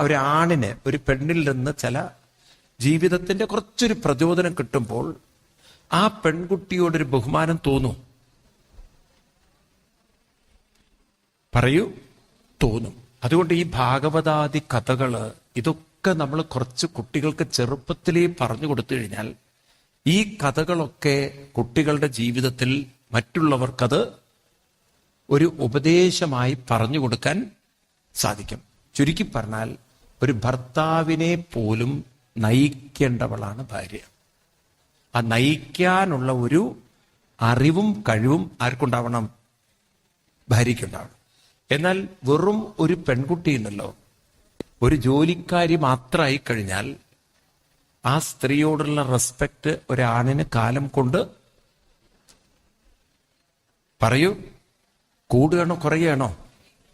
ഒരാണിന് ഒരു പെണ്ണിൽ നിന്ന് ചില ജീവിതത്തിന്റെ കുറച്ചൊരു പ്രചോദനം കിട്ടുമ്പോൾ ആ പെൺകുട്ടിയോടൊരു ബഹുമാനം തോന്നും. പറയൂ, തോന്നും. അതുകൊണ്ട് ഈ ഭാഗവതാദി കഥകള് ഇതൊക്കെ നമ്മൾ കുറച്ച് കുട്ടികൾക്ക് ചെറുപ്പത്തിലേ പറഞ്ഞു കൊടുത്തു കഴിഞ്ഞാൽ ഈ കഥകളൊക്കെ കുട്ടികളുടെ ജീവിതത്തിൽ മറ്റുള്ളവർക്കത് ഒരു ഉപദേശമായി പറഞ്ഞു കൊടുക്കാൻ സാധിക്കും. ചുരുക്കി പറഞ്ഞാൽ ഒരു ഭർത്താവിനെ പോലും നയിക്കേണ്ടവളാണ് ഭാര്യ. ആ നയിക്കാനുള്ള ഒരു അറിവും കഴിവും ആർക്കുണ്ടാവണം? ഭാര്യയ്ക്കുണ്ടാവണം. എന്നാൽ വെറും ഒരു പെൺകുട്ടിയുണ്ടല്ലോ, ഒരു ജോലിക്കാരി മാത്രമായി കഴിഞ്ഞാൽ ആ സ്ത്രീയോടുള്ള റെസ്പെക്ട് ഒരാണിന് കാലം കൊണ്ട് പറയൂ കൂടുകയാണോ കുറയുകയാണോ?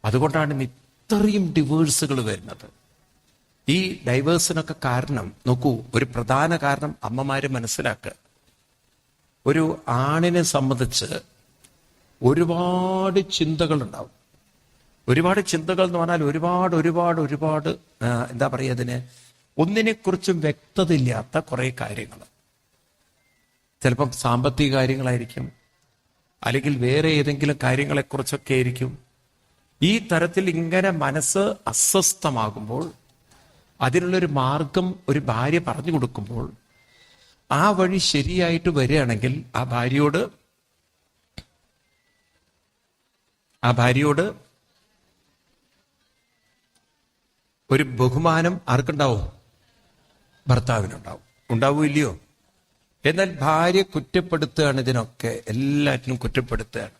അതുകൊണ്ടാണ് ഇത്രയും ഡിവേഴ്സുകൾ വരുന്നത്. ഈ ഡൈവേഴ്സിനൊക്കെ കാരണം നോക്കൂ, ഒരു പ്രധാന കാരണം അമ്മമാര് മനസ്സിലാക്കുക. ഒരു ആണിനെ സംബന്ധിച്ച് ഒരുപാട് ചിന്തകൾ ഉണ്ടാവും. ഒരുപാട് ചിന്തകൾ എന്ന് പറഞ്ഞാൽ ഒരുപാട് എന്താ പറയുക, അതിന് ഒന്നിനെക്കുറിച്ചും വ്യക്തതയില്ലാത്ത കുറെ കാര്യങ്ങൾ. ചിലപ്പം സാമ്പത്തിക കാര്യങ്ങളായിരിക്കും, അല്ലെങ്കിൽ വേറെ ഏതെങ്കിലും കാര്യങ്ങളെക്കുറിച്ചൊക്കെ ആയിരിക്കും. ഈ തരത്തിൽ ഇങ്ങനെ മനസ്സ് അസ്വസ്ഥമാകുമ്പോൾ അതിനുള്ളൊരു മാർഗം ഒരു ഭാര്യ പറഞ്ഞു കൊടുക്കുമ്പോൾ ആ വഴി ശരിയായിട്ട് വരികയാണെങ്കിൽ ആ ഭാര്യയോട് ഒരു ബഹുമാനം ആർക്കുണ്ടാവും? ഭർത്താവിനുണ്ടാവും. ഉണ്ടാവൂല്ലയോ? എന്നാൽ ഭാര്യ കുറ്റപ്പെടുത്തുകയാണ്, ഇതിനൊക്കെ എല്ലാറ്റിനും കുറ്റപ്പെടുത്തുകയാണ്.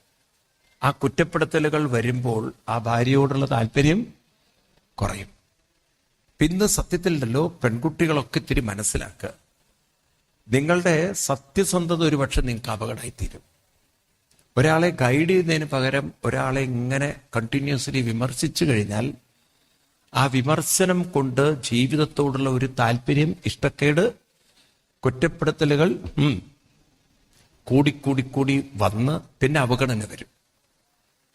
ആ കുറ്റപ്പെടുത്തലുകൾ വരുമ്പോൾ ആ ഭാര്യയോടുള്ള താല്പര്യം കുറയും. പിന്നെ സത്യത്തിലുണ്ടല്ലോ, പെൺകുട്ടികളൊക്കെ ഇത്തിരി മനസ്സിലാക്കുക, നിങ്ങളുടെ സത്യസന്ധത ഒരുപക്ഷെ നിങ്ങൾക്ക് അപകടമായിത്തീരും. ഒരാളെ ഗൈഡ് ചെയ്യുന്നതിന് പകരം ഒരാളെ ഇങ്ങനെ കണ്ടിന്യൂസ്ലി വിമർശിച്ചു കഴിഞ്ഞാൽ ആ വിമർശനം കൊണ്ട് ജീവിതത്തോടുള്ള ഒരു താല്പര്യം, ഇഷ്ടക്കേട്, കുറ്റപ്പെടുത്തലുകൾ കൂടി വന്ന് പിന്നെ അവഗണന വരും.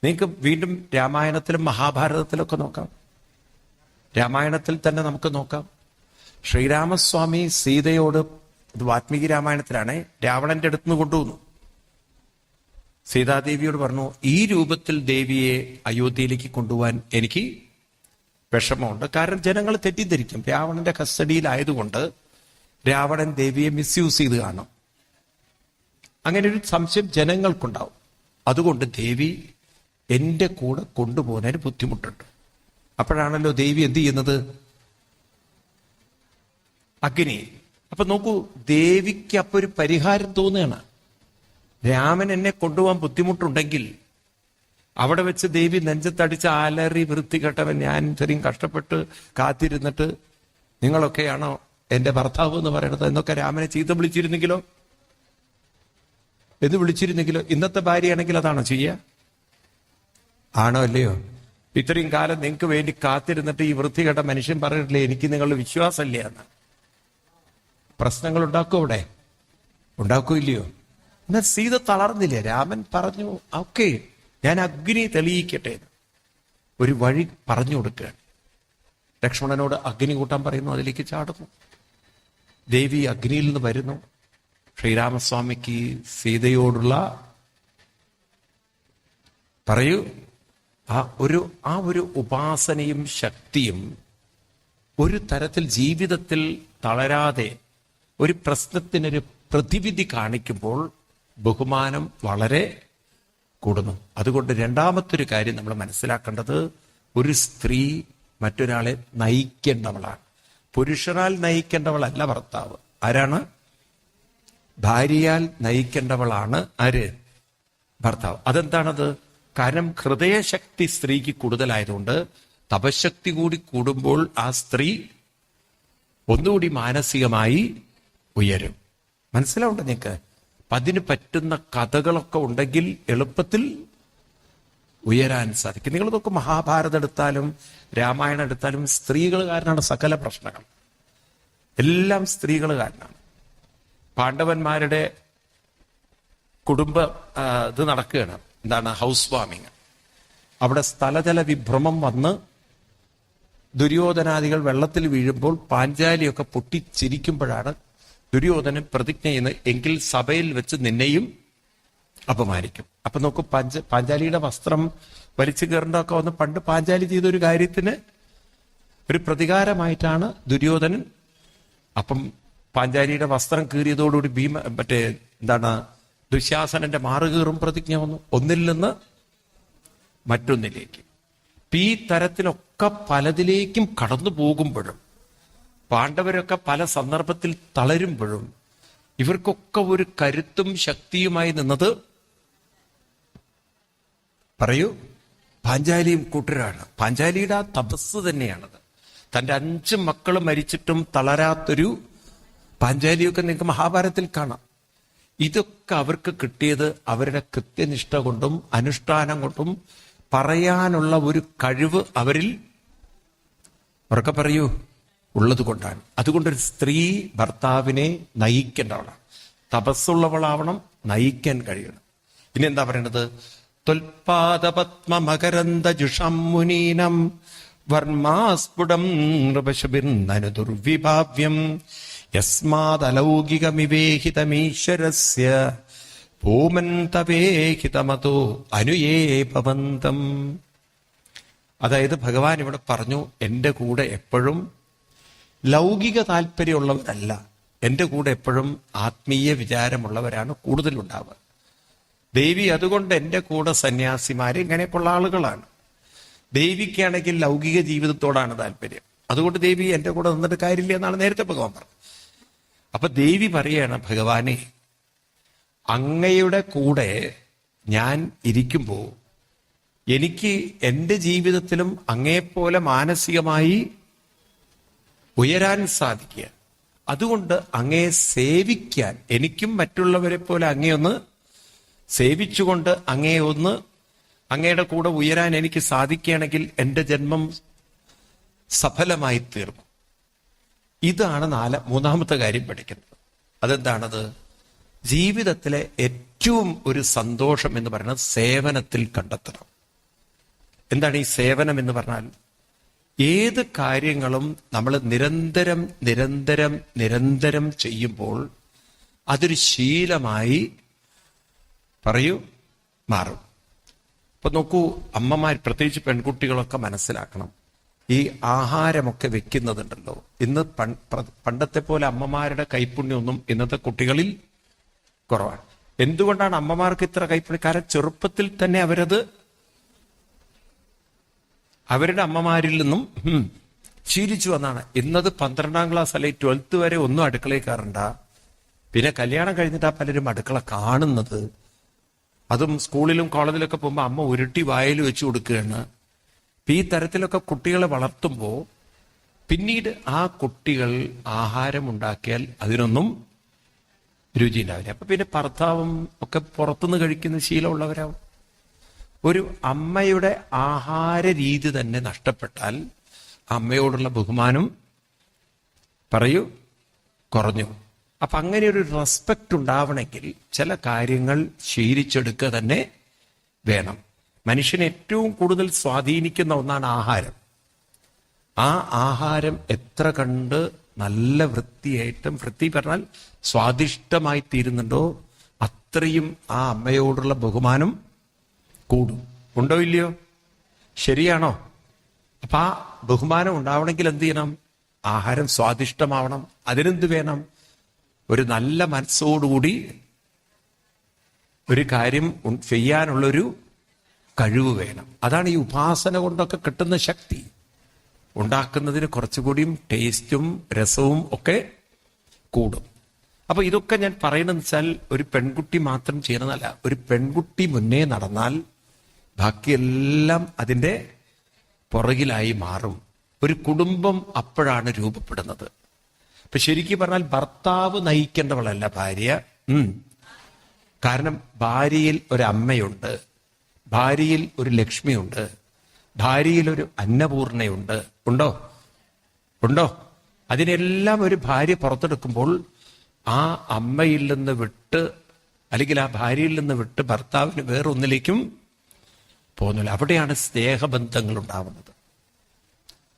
നിങ്ങൾക്ക് വീണ്ടും രാമായണത്തിലും മഹാഭാരതത്തിലൊക്കെ നോക്കാം. രാമായണത്തിൽ തന്നെ നമുക്ക് നോക്കാം. ശ്രീരാമസ്വാമി സീതയോട്, ഇത് വാൽമീകി രാമായണത്തിലാണ്, രാവണന്റെ അടുത്തുനിന്ന് കൊണ്ടുവന്നു. സീതാദേവിയോട് പറഞ്ഞു, ഈ രൂപത്തിൽ ദേവിയെ അയോധ്യയിലേക്ക് കൊണ്ടുപോകാൻ എനിക്ക് വിഷമമുണ്ട്. കാരണം ജനങ്ങൾ തെറ്റിദ്ധരിക്കും, രാവണന്റെ കസ്റ്റഡിയിലായതുകൊണ്ട് രാവണൻ ദേവിയെ മിസ്യൂസ് ചെയ്ത് കാണും. അങ്ങനെ ഒരു സംശയം ജനങ്ങൾക്കുണ്ടാവും. അതുകൊണ്ട് ദേവി എന്റെ കൂടെ കൊണ്ടുപോകാൻ ബുദ്ധിമുട്ടുണ്ട്. അപ്പോഴാണല്ലോ ദേവി എന്ത് ചെയ്യുന്നത്? അഗ്നി. അപ്പൊ നോക്കൂ, ദേവിക്ക് അപ്പൊ ഒരു പരിഹാരം തോന്നുകയാണ്. രാമൻ എന്നെ കൊണ്ടുപോകാൻ ബുദ്ധിമുട്ടുണ്ടെങ്കിൽ അവിടെ വെച്ച് ദേവി നെഞ്ചത്തടിച്ച് ആലറി വൃത്തികെട്ടവൻ, ഞാൻ ഇത്രയും കഷ്ടപ്പെട്ട് കാത്തിരുന്നിട്ട് നിങ്ങളൊക്കെയാണോ എന്റെ ഭർത്താവ് എന്ന് പറയണത് എന്നൊക്കെ രാമനെ ചീത്ത വിളിച്ചിരുന്നെങ്കിലോ, ഇന്നത്തെ ഭാര്യയാണെങ്കിൽ അതാണോ ചെയ്യുക? ആണോ അല്ലയോ? ഇത്രയും കാലം നിങ്ങൾക്ക് വേണ്ടി കാത്തിരുന്നിട്ട് ഈ വൃത്തികെട്ട മനുഷ്യൻ പറഞ്ഞിട്ടില്ലേ എനിക്ക് നിങ്ങളുടെ വിശ്വാസമില്ല എന്ന്. പ്രശ്നങ്ങൾ ഉണ്ടാക്കും അവിടെ, ഉണ്ടാക്കൂല്ലയോ? എന്നാൽ സീത തളർന്നില്ലേ? രാമൻ പറഞ്ഞു, ഓക്കെ ഞാൻ അഗ്നി തെളിയിക്കട്ടെ, ഒരു വഴി പറഞ്ഞു കൊടുക്കുകയാണ്. ലക്ഷ്മണനോട് അഗ്നി കൂട്ടാൻ പറയുന്നു, അതിലേക്ക് ചാടുന്നു. ദേവി അഗ്നിയിൽ നിന്ന് വരുന്നു. ശ്രീരാമസ്വാമിക്ക് സീതയോടുള്ള പറയൂ ആ ഒരു ഉപാസനയും ശക്തിയും ഒരു തരത്തിൽ ജീവിതത്തിൽ തളരാതെ ഒരു പ്രശ്നത്തിനൊരു പ്രതിവിധി കാണിക്കുമ്പോൾ ബഹുമാനം വളരെ കൂടുന്നു. അതുകൊണ്ട് രണ്ടാമത്തൊരു കാര്യം നമ്മൾ മനസ്സിലാക്കേണ്ടത്, ഒരു സ്ത്രീ മറ്റൊരാളെ നയിക്കേണ്ടവളാണ്. പുരുഷനാൽ നയിക്കേണ്ടവളല്ല ഭർത്താവ്. ആരാണ്? ഭാര്യയാൽ നയിക്കേണ്ടവളാണ് ആര്? ഭർത്താവ്. അതെന്താണത്? കാരണം ഹൃദയശക്തി സ്ത്രീക്ക് കൂടുതലായതുകൊണ്ട് തപശക്തി കൂടി കൂടുമ്പോൾ ആ സ്ത്രീ ഒന്നുകൂടി മാനസികമായി ഉയരും. മനസ്സിലാവുണ്ട് നിങ്ങൾക്ക്? അപ്പം അതിന് പറ്റുന്ന കഥകളൊക്കെ ഉണ്ടെങ്കിൽ എളുപ്പത്തിൽ ഉയരാൻ സാധിക്കും. നിങ്ങൾ നോക്കും, മഹാഭാരതം എടുത്താലും രാമായണം എടുത്താലും സ്ത്രീകൾ കാരനാണ് സകല പ്രശ്നങ്ങൾ. എല്ലാം സ്ത്രീകൾ കാരനാണ്. പാണ്ഡവന്മാരുടെ കുടുംബ ഇത് നടക്കുകയാണ്, എന്താണ്, ഹൗസ് വാമിങ്. അവിടെ സ്ഥലജല വിഭ്രമം വന്ന് ദുര്യോധനാദികൾ വെള്ളത്തിൽ വീഴുമ്പോൾ പാഞ്ചാലിയൊക്കെ പൊട്ടിച്ചിരിക്കുമ്പോഴാണ് ദുര്യോധനൻ പ്രതിജ്ഞ ചെയ്യുന്നത്, എങ്കിൽ സഭയിൽ വെച്ച് നിന്നെയും അപമാനിക്കും. അപ്പൊ നോക്കൂ, പാഞ്ചാലിയുടെ വസ്ത്രം വലിച്ചു കയറേണ്ടതൊക്കെ വന്ന് പണ്ട് പാഞ്ചാലി ചെയ്തൊരു കാര്യത്തിന് ഒരു പ്രതികാരമായിട്ടാണ് ദുര്യോധനൻ. അപ്പം പാഞ്ചാലിയുടെ വസ്ത്രം കീറിയതോടുകൂടി എന്താണ്, ദുശാസനന്റെ മാറുകീറും പ്രതിജ്ഞ വന്നു, ഒന്നിൽ നിന്ന് മറ്റൊന്നിലേക്ക്. ഈ തരത്തിലൊക്കെ പലതിലേക്കും കടന്നു പോകുമ്പോഴും പാണ്ഡവരൊക്കെ പല സന്ദർഭത്തിൽ തളരുമ്പോഴും ഇവർക്കൊക്കെ ഒരു കരുത്തും ശക്തിയുമായി നിന്നത് പറയൂ പാഞ്ചാലിയും കൂട്ടരാണ്. പാഞ്ചാലിയുടെ ആ തപസ് തന്നെയാണത്. തൻ്റെ 5 മക്കൾ മരിച്ചിട്ടും തളരാത്തൊരു പാഞ്ചാലിയൊക്കെ നിങ്ങൾക്ക് മഹാഭാരതത്തിൽ കാണാം. ഇതൊക്കെ അവർക്ക് കിട്ടിയത് അവരുടെ കൃത്യനിഷ്ഠ കൊണ്ടും അനുഷ്ഠാനം കൊണ്ടും പറയാനുള്ള ഒരു കഴിവ് അവരിൽ ഉറക്കെ പറയൂ ഉള്ളത് കൊണ്ടാണ്. അതുകൊണ്ടൊരു സ്ത്രീ ഭർത്താവിനെ നയിക്കേണ്ടവളാണ്, തപസ്സുള്ളവളാവണം, നയിക്കാൻ കഴിയണം. ഇനി എന്താ പറയണത്? ത്വൽപാദപത്മ മകരന്ദ ജുഷം മുനീനം വർമാസ്ഫുടം നൃപശുഭിർനനു ദുർവിഭാവ്യം യസ്മാദലൗകികമിവേഹിതമീശ്വരസ്യ ഭൂമന്തവേഹിതമതോ അനുയേ ഭവന്തം. അതായത് ഭഗവാൻ ഇവിടെ പറഞ്ഞു, എൻ്റെ കൂടെ എപ്പോഴും ലൗകിക താല്പര്യമുള്ളവരല്ല, എൻ്റെ കൂടെ എപ്പോഴും ആത്മീയ വിചാരമുള്ളവരാണ് കൂടുതലുണ്ടാവുക. ദേവി അതുകൊണ്ട് എൻ്റെ കൂടെ സന്യാസിമാര് ഇങ്ങനെയൊക്കെയുള്ള ആളുകളാണ്. ദേവിക്കാണെങ്കിൽ ലൗകിക ജീവിതത്തോടാണ് താല്പര്യം. അതുകൊണ്ട് ദേവി എൻ്റെ കൂടെ നിന്നിട്ട് കാര്യമില്ല എന്നാണ് നേരത്തെ ഭഗവാൻ പറഞ്ഞത്. അപ്പൊ ദേവി പറയാണ്, ഭഗവാനെ, അങ്ങയുടെ കൂടെ ഞാൻ ഇരിക്കുമ്പോൾ എനിക്ക് എൻ്റെ ജീവിതത്തിലും അങ്ങയെപ്പോലെ മാനസികമായി ഉയരാൻ സാധിക്കുക. അതുകൊണ്ട് അങ്ങയെ സേവിക്കാൻ, എനിക്കും മറ്റുള്ളവരെ പോലെ അങ്ങയൊന്ന് സേവിച്ചുകൊണ്ട് അങ്ങയുടെ കൂടെ ഉയരാൻ എനിക്ക് സാധിക്കുകയാണെങ്കിൽ എൻ്റെ ജന്മം സഫലമായി തീർന്നു. ഇതാണ് മൂന്നാമത്തെ കാര്യം പഠിക്കുന്നത്. അതെന്താണത്? ജീവിതത്തിലെ ഏറ്റവും ഒരു സന്തോഷം എന്ന് പറയുന്നത് സേവനത്തിൽ കണ്ടെത്തണം. എന്താണ് ഈ സേവനം എന്ന് പറഞ്ഞാൽ? ഏത് കാര്യങ്ങളും നമ്മൾ നിരന്തരം ചെയ്യുമ്പോൾ അതൊരു ശീലമായി മാറും. ഇപ്പൊ നോക്കൂ, അമ്മമാർ, പ്രത്യേകിച്ച് പെൺകുട്ടികളൊക്കെ മനസ്സിലാക്കണം, ഈ ആഹാരമൊക്കെ വെക്കുന്നതുണ്ടല്ലോ, ഇന്ന് പണ്ടത്തെ പോലെ അമ്മമാരുടെ കൈപ്പുണ്യമൊന്നും ഇന്നത്തെ കുട്ടികളിൽ കുറവാണ്. എന്തുകൊണ്ടാണ് അമ്മമാർക്ക് ഇത്ര കൈപ്പുണ്യം? കാരണം ചെറുപ്പത്തിൽ തന്നെ അവരുടെ അമ്മമാരിൽ നിന്നും ശീലിച്ചു വന്നാണ്. ഇന്നത് 12ാം ക്ലാസ് അല്ലെങ്കിൽ 12th വരെ ഒന്നും അടുക്കളയിൽ കയറണ്ട. പിന്നെ കല്യാണം കഴിഞ്ഞിട്ടാ പലരും അടുക്കള കാണുന്നത്. അതും സ്കൂളിലും കോളേജിലൊക്കെ പോകുമ്പോൾ അമ്മ ഉരുട്ടി വായിൽ വെച്ച് കൊടുക്കുകയാണ്. ഈ തരത്തിലൊക്കെ കുട്ടികളെ വളർത്തുമ്പോൾ പിന്നീട് ആ കുട്ടികൾ ആഹാരം ഉണ്ടാക്കിയാൽ അതിനൊന്നും രുചി ഉണ്ടാവില്ല. അപ്പൊ പിന്നെ ഭർത്താവും ഒക്കെ പുറത്തുനിന്ന് കഴിക്കുന്ന ശീലമുള്ളവരാവും. ഒരു അമ്മയുടെ ആഹാര രീതി തന്നെ നഷ്ടപ്പെട്ടാൽ അമ്മയോടുള്ള ബഹുമാനം കുറഞ്ഞു. അപ്പൊ അങ്ങനെ ഒരു റെസ്പെക്റ്റ് ഉണ്ടാവണമെങ്കിൽ ചില കാര്യങ്ങൾ ശീലിച്ചെടുക്കുക തന്നെ വേണം. മനുഷ്യനെ ഏറ്റവും കൂടുതൽ സ്വാധീനിക്കുന്ന ഒന്നാണ് ആഹാരം. ആ ആഹാരം എത്ര കണ്ട് നല്ല വൃത്തിയായിട്ടും, വൃത്തി പറഞ്ഞാൽ സ്വാദിഷ്ടമായി തീരുന്നുണ്ടോ അത്രയും ആ അമ്മയോടുള്ള ബഹുമാനം കൂടും. ഉണ്ടോ ഇല്ലയോ? ശരിയാണോ? അപ്പൊ ആ ബഹുമാനം ഉണ്ടാവണമെങ്കിൽ എന്ത് ചെയ്യണം? ആഹാരം സ്വാദിഷ്ടമാവണം. അതിനെന്ത് വേണം? ഒരു നല്ല മനസ്സോടുകൂടി ഒരു കാര്യം ചെയ്യാനുള്ളൊരു കഴിവ് വേണം. അതാണ് ഈ ഉപാസന കൊണ്ടൊക്കെ കിട്ടുന്ന ശക്തി. ഉണ്ടാക്കുന്നതിന് കുറച്ചുകൂടിയും ടേസ്റ്റും രസവും ഒക്കെ കൂടും. അപ്പൊ ഇതൊക്കെ ഞാൻ പറയണമെന്ന് വെച്ചാൽ ഒരു പെൺകുട്ടി മാത്രം ചെയ്യണമെന്നല്ല. ഒരു പെൺകുട്ടി മുന്നേ നടന്നാൽ ബാക്കിയെല്ലാം അതിൻ്റെ പുറകിലായി മാറും. ഒരു കുടുംബം അപ്പോഴാണ് രൂപപ്പെടുന്നത്. ഇപ്പൊ ശരിക്കും പറഞ്ഞാൽ ഭർത്താവ് നയിക്കേണ്ടവളല്ല ഭാര്യ, കാരണം ഭാര്യയിൽ ഒരു അമ്മയുണ്ട്, ഭാര്യയിൽ ഒരു ലക്ഷ്മിയുണ്ട്, ഭാര്യയിൽ ഒരു അന്നപൂർണയുണ്ട്. ഉണ്ടോ? ഉണ്ടോ? അതിനെല്ലാം ഒരു ഭാര്യ പുറത്തെടുക്കുമ്പോൾ ആ അമ്മയിൽ നിന്ന് വിട്ട്, അല്ലെങ്കിൽ ആ ഭാര്യയിൽ നിന്ന് വിട്ട് ഭർത്താവിന് വേറൊന്നിലേക്കും പോകുന്നില്ല. അവിടെയാണ് സ്നേഹബന്ധങ്ങൾ ഉണ്ടാവുന്നത്.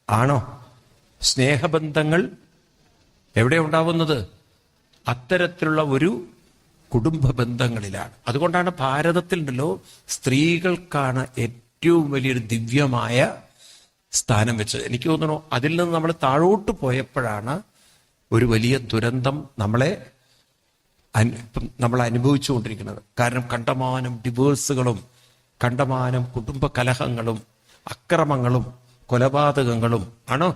ആണോ? സ്നേഹബന്ധങ്ങൾ എവിടെ ഉണ്ടാവുന്നത്? അത്തരത്തിലുള്ള ഒരു കുടുംബ ബന്ധങ്ങളിലാണ്. അതുകൊണ്ടാണ് ഭാരതത്തിൽ ഉണ്ടല്ലോ സ്ത്രീകൾക്കാണ് ഏറ്റവും വലിയൊരു ദിവ്യമായ സ്ഥാനം വെച്ചത്. എനിക്ക് തോന്നുന്നു അതിൽ നിന്ന് നമ്മൾ താഴോട്ട് പോയപ്പോഴാണ് ഒരു വലിയ ദുരന്തം നമ്മൾ അനുഭവിച്ചുകൊണ്ടിരിക്കുന്നത്. കാരണം കണ്ടമാനം ഡിവോഴ്സുകളും കണ്ടമാനം കുടുംബ കലഹങ്ങളും അക്രമങ്ങളും കൊലപാതകങ്ങളും ആണോ?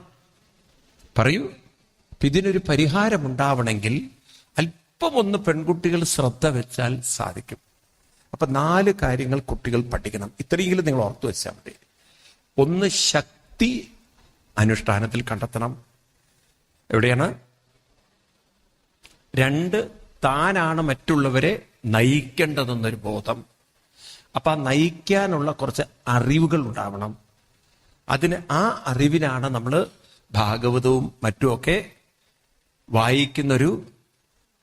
പറയൂ. ഇതിനൊരു പരിഹാരമുണ്ടാവണമെങ്കിൽ അല്പം ഒന്ന് പെൺകുട്ടികൾ ശ്രദ്ധ വെച്ചാൽ സാധിക്കും. അപ്പൊ 4 കാര്യങ്ങൾ കുട്ടികൾ പഠിക്കണം. ഇത്രയെങ്കിലും നിങ്ങൾ ഓർത്തു വെച്ചാൽ മതി. 1, ശക്തി അനുഷ്ഠാനത്തിൽ കണ്ടെത്തണം. എവിടെയാണ്? 2, താനാണ് മറ്റുള്ളവരെ നയിക്കേണ്ടതെന്നൊരു ബോധം. അപ്പൊ ആ നയിക്കാനുള്ള കുറച്ച് അറിവുകൾ ഉണ്ടാവണം. ആ അറിവിനാണ് നമ്മൾ ഭാഗവതവും മറ്റുമൊക്കെ വായിക്കുന്നൊരു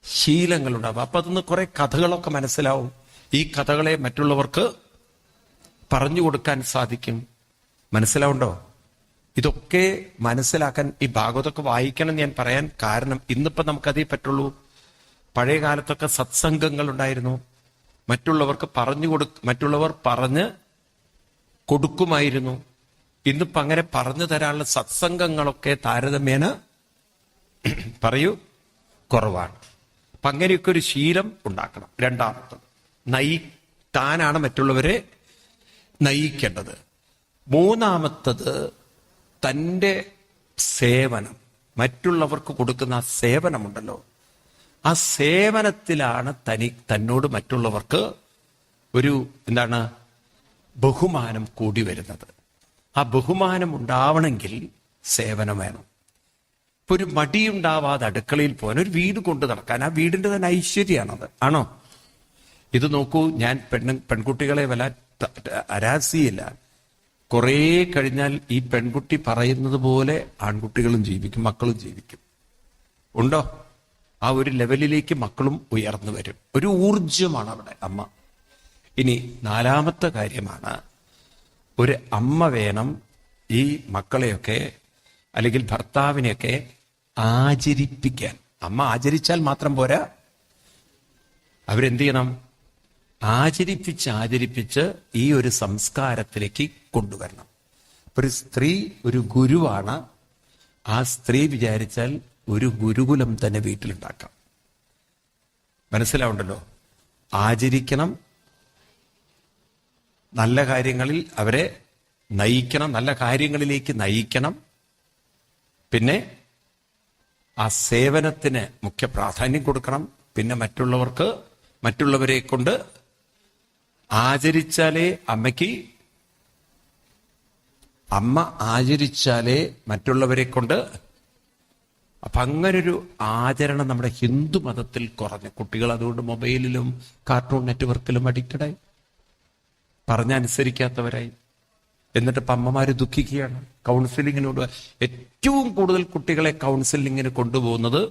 ശീലങ്ങളുണ്ടാവും. അപ്പൊ അതൊന്ന് കുറെ കഥകളൊക്കെ മനസ്സിലാവും. ഈ കഥകളെ മറ്റുള്ളവർക്ക് പറഞ്ഞു കൊടുക്കാൻ സാധിക്കും. മനസ്സിലാവുണ്ടോ? ഇതൊക്കെ മനസ്സിലാക്കാൻ ഈ ഭാഗവതമൊക്കെ വായിക്കണം ഞാൻ പറയാൻ കാരണം ഇന്നിപ്പോ നമുക്കതേ പറ്റുള്ളൂ. പഴയ കാലത്തൊക്കെ സത്സംഗങ്ങൾ ഉണ്ടായിരുന്നു. മറ്റുള്ളവർ പറഞ്ഞ് കൊടുക്കുമായിരുന്നു. ഇന്നിപ്പോ അങ്ങനെ പറഞ്ഞു തരാനുള്ള സത്സംഗങ്ങളൊക്കെ താരതമ്യേന പറയൂ കുറവാണ്. അപ്പൊ അങ്ങനെയൊക്കെ ഒരു ശീലം ഉണ്ടാക്കണം. 2, താനാണ് മറ്റുള്ളവരെ നയിക്കേണ്ടത്. 3, തൻ്റെ സേവനം, മറ്റുള്ളവർക്ക് കൊടുക്കുന്ന ആ സേവനമുണ്ടല്ലോ, ആ സേവനത്തിലാണ് തന്നോട് മറ്റുള്ളവർക്ക് ഒരു ബഹുമാനം കൂടി വരുന്നത്. ആ ബഹുമാനം ഉണ്ടാവണമെങ്കിൽ സേവനം വേണം. ഇപ്പൊ ഒരു മടിയുണ്ടാവാതെ അടുക്കളയിൽ പോകാൻ, ഒരു വീട് കൊണ്ടു നടക്കാൻ, ആ വീടിന്റെ തന്നെ ഐശ്വര്യമാണത്. ആണോ? ഇത് നോക്കൂ, ഞാൻ പെൺകുട്ടികളെ വല്ല അരാസിയില്ല. കുറേ കഴിഞ്ഞാൽ ഈ പെൺകുട്ടി പറയുന്നത് പോലെ ആൺകുട്ടികളും ജീവിക്കും, മക്കളും ജീവിക്കും. ഉണ്ടോ? ആ ഒരു ലെവലിലേക്ക് മക്കളും ഉയർന്നു വരും. ഒരു ഊർജമാണ് അവിടെ അമ്മ. ഇനി 4മത്തെ കാര്യമാണ്, ഒരു അമ്മ വേണം ഈ മക്കളെയൊക്കെ അല്ലെങ്കിൽ ഭർത്താവിനെയൊക്കെ ആചരിപ്പിക്കാൻ. അമ്മ ആചരിച്ചാൽ മാത്രം പോരാ, അവരെന്ത് ചെയ്യണം? ആചരിപ്പിച്ച് ഈ ഒരു സംസ്കാരത്തിലേക്ക് കൊണ്ടുവരണം. ഒരു സ്ത്രീ ഒരു ഗുരുവാണ്. ആ സ്ത്രീ വിചാരിച്ചാൽ ഒരു ഗുരുകുലം തന്നെ വീട്ടിലുണ്ടാക്കാം. മനസ്സിലാവുണ്ടല്ലോ? ആചരിക്കണം, നല്ല കാര്യങ്ങളിൽ അവരെ നയിക്കണം, നല്ല കാര്യങ്ങളിലേക്ക് നയിക്കണം. പിന്നെ ആ സേവനത്തിന് മുഖ്യ പ്രാധാന്യം കൊടുക്കണം. പിന്നെ മറ്റുള്ളവരെ കൊണ്ട് ആചരിച്ചാലേ അമ്മ ആചരിച്ചാലേ മറ്റുള്ളവരെ കൊണ്ട്. അപ്പൊ അങ്ങനൊരു ആചരണം നമ്മുടെ ഹിന്ദു മതത്തിൽ കുറഞ്ഞു. കുട്ടികൾ അതുകൊണ്ട് മൊബൈലിലും കാർട്ടൂൺ നെറ്റ്വർക്കിലും അഡിക്റ്റഡായി, പറഞ്ഞനുസരിക്കാത്തവരായി. എന്നിട്ട് ഇപ്പം അമ്മമാര് ദുഃഖിക്കുകയാണ്. കൗൺസിലിങ്ങിനോട് ഏറ്റവും കൂടുതൽ കുട്ടികളെ കൗൺസിലിങ്ങിന് കൊണ്ടുപോകുന്നത്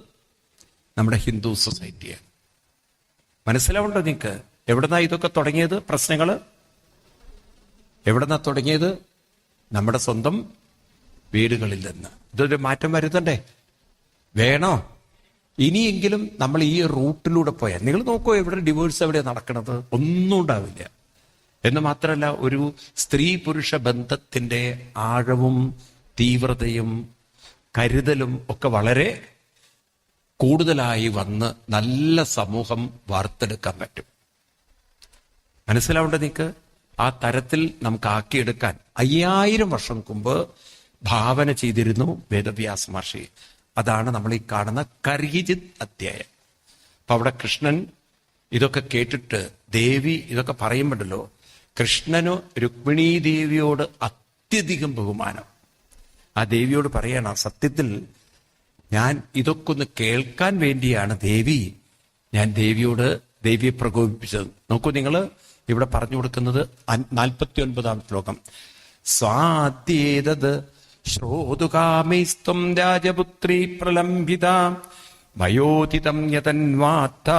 നമ്മുടെ ഹിന്ദു സൊസൈറ്റിയാണ്. മനസ്സിലാവുണ്ടോ നിങ്ങൾക്ക്? എവിടുന്നാ ഇതൊക്കെ തുടങ്ങിയത്? പ്രശ്നങ്ങള് എവിടുന്നാ തുടങ്ങിയത്? നമ്മുടെ സ്വന്തം വീടുകളിൽ നിന്ന്. ഇതൊരു മാറ്റം വരുത്തണ്ടേ? വേണോ? ഇനിയെങ്കിലും നമ്മൾ ഈ റൂട്ടിലൂടെ പോയാൽ, നിങ്ങൾ നോക്കൂ, എവിടെ ഡിവോഴ്സ് എവിടെയാണ് നടക്കുന്നത്? ഒന്നും ഉണ്ടാവില്ല. എന്ന് മാത്രമല്ല, ഒരു സ്ത്രീ പുരുഷ ബന്ധത്തിന്റെ ആഴവും തീവ്രതയും കരുതലും ഒക്കെ വളരെ കൂടുതലായി വന്ന് നല്ല സമൂഹം വാർത്തെടുക്കാൻ പറ്റും. മനസ്സിലാവേണ്ട നിങ്ങൾക്ക്? ആ തരത്തിൽ നമുക്ക് ആക്കിയെടുക്കാൻ 5000 വർഷം മുമ്പ് ഭാവന ചെയ്തിരുന്നു വേദവ്യാസ മഹർഷി. അതാണ് നമ്മൾ ഈ കാണുന്ന കർഹിജിത് അധ്യായം. അപ്പൊ അവിടെ കൃഷ്ണൻ ഇതൊക്കെ കേട്ടിട്ട്, ദേവി ഇതൊക്കെ പറയുമ്പോഴല്ലോ, കൃഷ്ണനു രുക്മിണീ ദേവിയോട് അത്യധികം ബഹുമാനം. ആ ദേവിയോട് പറയണ, സത്യത്തിൽ ഞാൻ ഇതൊക്കെ ഒന്ന് കേൾക്കാൻ വേണ്ടിയാണ് ഞാൻ ദേവിയോട് ദേവിയെ പ്രകോപിപ്പിച്ചത്. നോക്കൂ, നിങ്ങൾ ഇവിടെ പറഞ്ഞു കൊടുക്കുന്നത് 49-ാം ശ്ലോകം. സ്വാദ്യേതത് ശ്രോതുകാമൈസ്ത്വം രാജപുത്രീ പ്രലംബിത വയോധിതം യതന്വാത്ത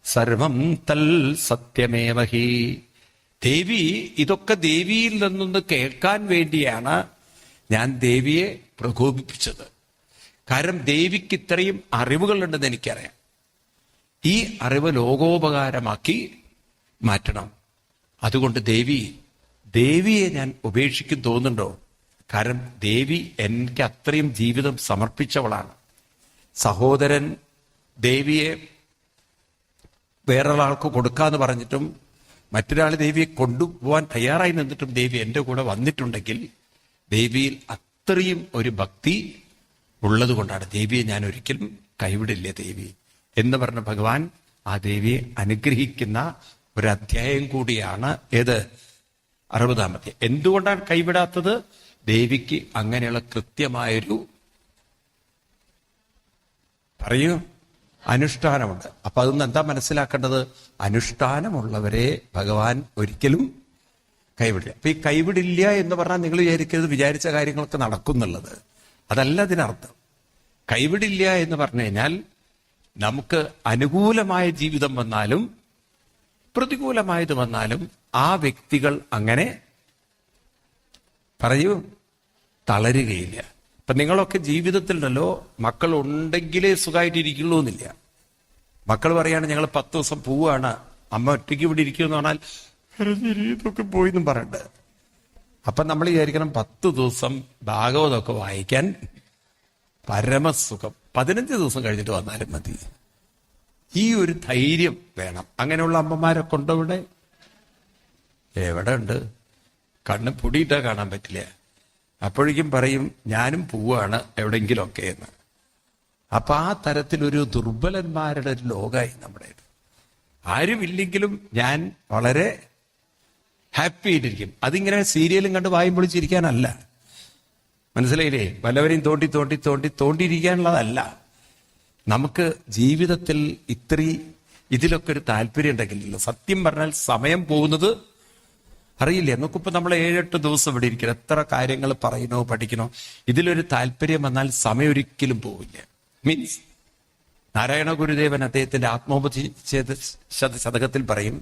സർവം തൽ സത്യമേവ ഹി. ദേവി, ഇതൊക്കെ ദേവിയിൽ നിന്നൊന്ന് കേൾക്കാൻ വേണ്ടിയാണ് ഞാൻ ദേവിയെ പ്രകോപിപ്പിച്ചത്. കാരണം ദേവിക്ക് ഇത്രയും അറിവുകളുണ്ടെന്ന് എനിക്കറിയാം. ഈ അറിവ് ലോകോപകാരമാക്കി മാറ്റണം. അതുകൊണ്ട് ദേവിയെ ഞാൻ ഉപേക്ഷിക്കും തോന്നുന്നുണ്ടോ? കാരണം ദേവി എനിക്ക് അത്രയും ജീവിതം സമർപ്പിച്ചവളാണ്. സഹോദരൻ ദേവിയെ വേറൊരാൾക്ക് കൊടുക്കാന്ന് പറഞ്ഞിട്ടും മറ്റൊരാൾ ദേവിയെ കൊണ്ടുപോകാൻ തയ്യാറായി നിന്നിട്ടും ദേവി എൻ്റെ കൂടെ വന്നിട്ടുണ്ടെങ്കിൽ ദേവിയിൽ അത്രയും ഒരു ഭക്തി ഉള്ളത് കൊണ്ടാണ് ദേവിയെ ഞാൻ ഒരിക്കലും കൈവിടില്ല ദേവി എന്ന് പറഞ്ഞ ഭഗവാൻ ആ ദേവിയെ അനുഗ്രഹിക്കുന്ന ഒരു അധ്യായം കൂടിയാണ് ഏത്? 60-ാമത്തെ. എന്തുകൊണ്ടാണ് കൈവിടാത്തത്? ദേവിക്ക് അങ്ങനെയുള്ള കൃത്യമായൊരു അനുഷ്ഠാനമുണ്ട്. അപ്പൊ അതൊന്നും എന്താ മനസ്സിലാക്കേണ്ടത്? അനുഷ്ഠാനമുള്ളവരെ ഭഗവാൻ ഒരിക്കലും കൈവിടില്ല. അപ്പൊ ഈ കൈവിടില്ല എന്ന് പറഞ്ഞാൽ നിങ്ങൾ വിചാരിച്ച കാര്യങ്ങളൊക്കെ നടക്കുന്നുള്ളത് അതല്ല അതിനർത്ഥം. കൈവിടില്ല എന്ന് പറഞ്ഞു കഴിഞ്ഞാൽ നമുക്ക് അനുകൂലമായ ജീവിതം വന്നാലും പ്രതികൂലമായത് വന്നാലും ആ വ്യക്തികൾ അങ്ങനെ തളരുകയില്ല. ഇപ്പൊ നിങ്ങളൊക്കെ ജീവിതത്തിലുണ്ടല്ലോ, മക്കൾ ഉണ്ടെങ്കിലേ സുഖമായിട്ടിരിക്കുള്ളൂ എന്നില്ല. മക്കൾ പറയാണ് ഞങ്ങൾ 10 ദിവസം പോവാണ്, അമ്മ ഒറ്റയ്ക്ക് ഇവിടെ ഇരിക്കുമെന്ന് പറഞ്ഞാൽ ഇതൊക്കെ പോയിന്നും പറയണ്ട. അപ്പൊ നമ്മൾ വിചാരിക്കണം 10 ദിവസം ഭാഗവതമൊക്കെ വായിക്കാൻ പരമസുഖം, 15 ദിവസം കഴിഞ്ഞിട്ട് വന്നാലും മതി. ഈ ഒരു ധൈര്യം വേണം. അങ്ങനെയുള്ള അമ്മമാരൊക്കെ ഉണ്ടോ ഇവിടെ? എവിടെ ഉണ്ട്? കണ്ണ് പൊടിയിട്ടാ കാണാൻ പറ്റില്ല. അപ്പോഴേക്കും പറയും ഞാനും പോവാണ് എവിടെയെങ്കിലുമൊക്കെ എന്ന്. അപ്പൊ ആ തരത്തിലൊരു ദുർബലന്മാരുടെ ഒരു ലോകമായി നമ്മുടെ. ആരുമില്ലെങ്കിലും ഞാൻ വളരെ ഹാപ്പി ആയിട്ടിരിക്കും. അതിങ്ങനെ സീരിയലും കണ്ട് വായും പൊളിച്ചിരിക്കാനല്ല, മനസ്സിലായില്ലേ? പലവരെയും തോണ്ടിയിരിക്കാനുള്ളതല്ല. നമുക്ക് ജീവിതത്തിൽ ഇതിലൊക്കെ ഒരു താല്പര്യം ഉണ്ടെങ്കിലല്ലോ. സത്യം പറഞ്ഞാൽ സമയം പോകുന്നത് അറിയില്ല. നമുക്കിപ്പോ നമ്മൾ 7-8 ദിവസം ഇവിടെ ഇരിക്കണം, എത്ര കാര്യങ്ങൾ പറയണോ പഠിക്കണോ. ഇതിലൊരു താല്പര്യം വന്നാൽ സമയം ഒരിക്കലും പോവില്ല. മീൻസ് നാരായണ ഗുരുദേവൻ അദ്ദേഹത്തിന്റെ ആത്മോപതി ശതകത്തിൽ പറയും,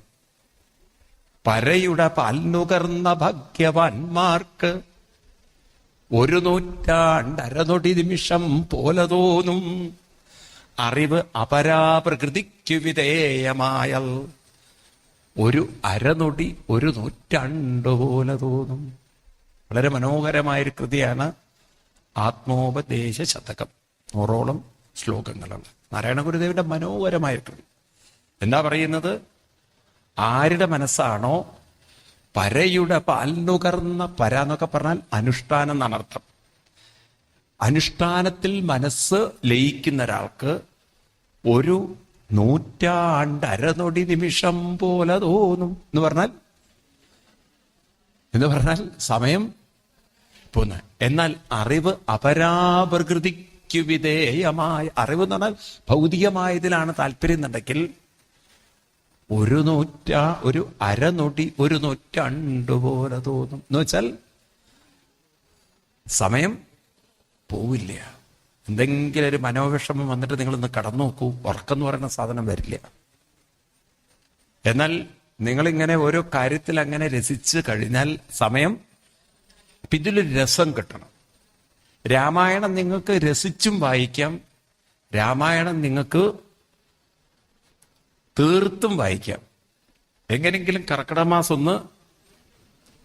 പരയുടെ പാൽനുകർന്ന ഭാഗ്യവാന്മാർക്ക് 100 അരനൊടി നിമിഷം പോലെ തോന്നും, അറിവ് അപരാപ്രകൃതിക്കു വിധേയമായ 1 അരനൊടി 100 പോലെ തോന്നും. വളരെ മനോഹരമായൊരു കൃതിയാണ് ആത്മോപദേശ ശതകം. 100ഓളം ശ്ലോകങ്ങളുണ്ട്. നാരായണ ഗുരുദേവന്റെ മനോഹരമായ കൃതി. എന്താ പറയുന്നത്? ആരുടെ മനസ്സാണോ പരയുടെ പാൽനുകർന്ന, പര എന്നൊക്കെ പറഞ്ഞാൽ അനുഷ്ഠാനം എന്നാണ് അർത്ഥം. അനുഷ്ഠാനത്തിൽ മനസ്സ് ലയിക്കുന്ന ഒരാൾക്ക് 100 അരനൊടി നിമിഷം പോലെ തോന്നും എന്ന് പറഞ്ഞാൽ സമയം പോന്ന. എന്നാൽ അറിവ് അപരാപ്രകൃതിക്കു വിധേയമായ അറിവ് എന്ന് പറഞ്ഞാൽ ഭൗതികമായതിലാണ് താല്പര്യം എന്നുണ്ടെങ്കിൽ 100 അരനൊടി 100 പോലെ തോന്നും എന്ന് വെച്ചാൽ സമയം പോവില്ല. എന്തെങ്കിലും ഒരു മനോവിഷമം വന്നിട്ട് നിങ്ങളൊന്ന് കടന്നു നോക്കൂ, ഉറക്കെന്ന് പറയുന്ന സാധനം വരില്ല. എന്നാൽ നിങ്ങളിങ്ങനെ ഓരോ കാര്യത്തിൽ അങ്ങനെ രസിച്ച് കഴിഞ്ഞാൽ സമയം, ഇതിലൊരു രസം കിട്ടണം. രാമായണം നിങ്ങൾക്ക് രസിച്ചും വായിക്കാം, രാമായണം നിങ്ങൾക്ക് തീർത്തും വായിക്കാം. എങ്ങനെങ്കിലും കർക്കിടക മാസം ഒന്ന്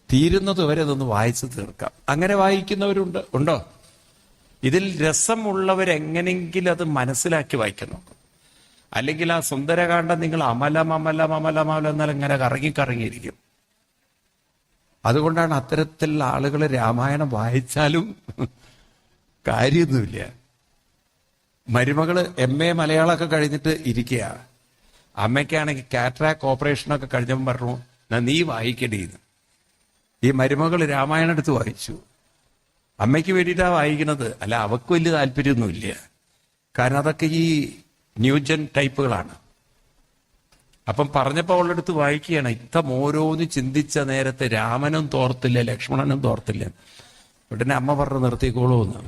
തീരുന്നത് വരെ അതൊന്ന് വായിച്ച് തീർക്കാം. അങ്ങനെ വായിക്കുന്നവരുണ്ട്, ഉണ്ടോ? ഇതിൽ രസമുള്ളവരെങ്ങനെങ്കിലും അത് മനസ്സിലാക്കി വായിക്കാൻ നോക്കും. അല്ലെങ്കിൽ ആ സുന്ദരകാന്ഡം നിങ്ങൾ അമലം എന്നാൽ ഇങ്ങനെ കറങ്ങിയിരിക്കും. അതുകൊണ്ടാണ് അത്തരത്തിലുള്ള ആളുകൾ രാമായണം വായിച്ചാലും കാര്യമൊന്നുമില്ല. മരുമകള് MA മലയാളമൊക്കെ കഴിഞ്ഞിട്ട് ഇരിക്കുക. അമ്മയ്ക്കാണെങ്കിൽ കാറ്ററാക്ട് ഓപ്പറേഷനൊക്കെ കഴിഞ്ഞപ്പോൾ പറഞ്ഞു, നീ വായിക്കടീന്ന്. ഈ മരുമകൾ രാമായണം എടുത്ത് വായിച്ചു. അമ്മയ്ക്ക് വേണ്ടിയിട്ടാണ് വായിക്കുന്നത്, അല്ല അവക്ക് വലിയ താല്പര്യമൊന്നുമില്ല. കാരണം അതൊക്കെ ഈ ന്യൂജൻ ടൈപ്പുകളാണ്. അപ്പം പറഞ്ഞപ്പോ അവളുടെ അടുത്ത് വായിക്കുകയാണ്, ഇത്തം ഓരോന്ന് ചിന്തിച്ച നേരത്തെ രാമനും തോർത്തില്ല, ലക്ഷ്മണനും തോർത്തില്ല. ഉടനെ അമ്മ പറഞ്ഞു നിർത്തിക്കോളൂ എന്ന്.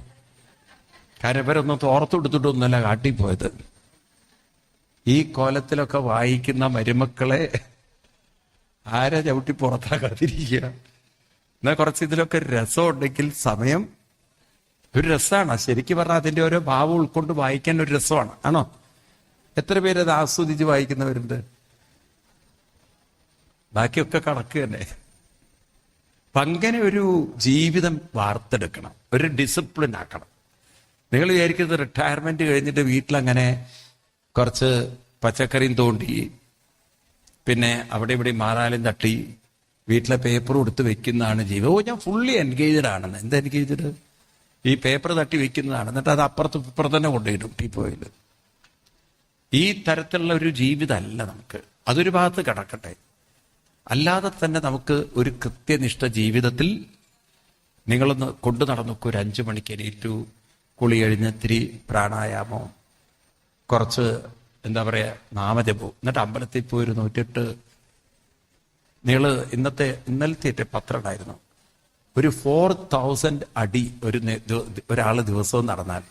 കാരണം ഇവരൊന്നും തോർത്തെടുത്തിട്ടൊന്നുമല്ല കാട്ടിപ്പോയത്. ഈ കോലത്തിലൊക്കെ വായിക്കുന്ന മരുമക്കളെ ആരെ ചവിട്ടി പുറത്താക്കാതിരിക്കുക. എന്നാൽ കുറച്ച് ഇതിലൊക്കെ രസം ഉണ്ടെങ്കിൽ സമയം ഒരു രസമാണ്. ശരിക്കും പറഞ്ഞാൽ അതിന്റെ ഓരോ ഭാവം ഉൾക്കൊണ്ട് വായിക്കാൻ ഒരു രസമാണ്. ആണോ? എത്ര പേര് അത് ആസ്വദിച്ച് വായിക്കുന്നവരുണ്ട്? ബാക്കിയൊക്കെ കണക്ക് തന്നെ. അപ്പൊ അങ്ങനെ ഒരു ജീവിതം വാർത്തെടുക്കണം, ഒരു ഡിസിപ്ലിൻ ആക്കണം. നിങ്ങൾ വിചാരിക്കുന്നത് റിട്ടയർമെന്റ് കഴിഞ്ഞിട്ട് വീട്ടിലങ്ങനെ കുറച്ച് പച്ചക്കറിയും തോണ്ടി, പിന്നെ അവിടെ ഇവിടെ മാറാലും തട്ടി, വീട്ടിലെ പേപ്പറും എടുത്ത് വെക്കുന്നതാണ് ജീവിതം. ഞാൻ ഫുള്ളി എൻഗേജ്ഡ് ആണെന്ന്. എന്താ എൻഗേജ്ഡ്? ഈ പേപ്പർ തട്ടി വെക്കുന്നതാണ്, എന്നിട്ട് അത് ഇപ്പുറത്ത് തന്നെ കൊണ്ടുപോയിടും ടീപ്പോയിൽ. ഈ തരത്തിലുള്ള ഒരു ജീവിതമല്ല നമുക്ക്. അതൊരു ഭാഗത്ത് കിടക്കട്ടെ. അല്ലാതെ തന്നെ നമുക്ക് ഒരു കൃത്യനിഷ്ഠ ജീവിതത്തിൽ നിങ്ങളൊന്ന് കൊണ്ടു നടന്നൊക്കെ ഒരു 5 മണിക്ക് എണീറ്റു, കുളി കഴിഞ്ഞ് ഇത്തിരി പ്രാണായാമോ, കുറച്ച് എന്താ പറയാ നാമജപവും, എന്നിട്ട് അമ്പലത്തിൽ പോയി ഒരു 108. നിങ്ങൾ ഇന്നലത്തെ പത്രം ഉണ്ടായിരുന്നു, ഒരു 4000 അടി ഒരാൾ ദിവസവും നടന്നാൽ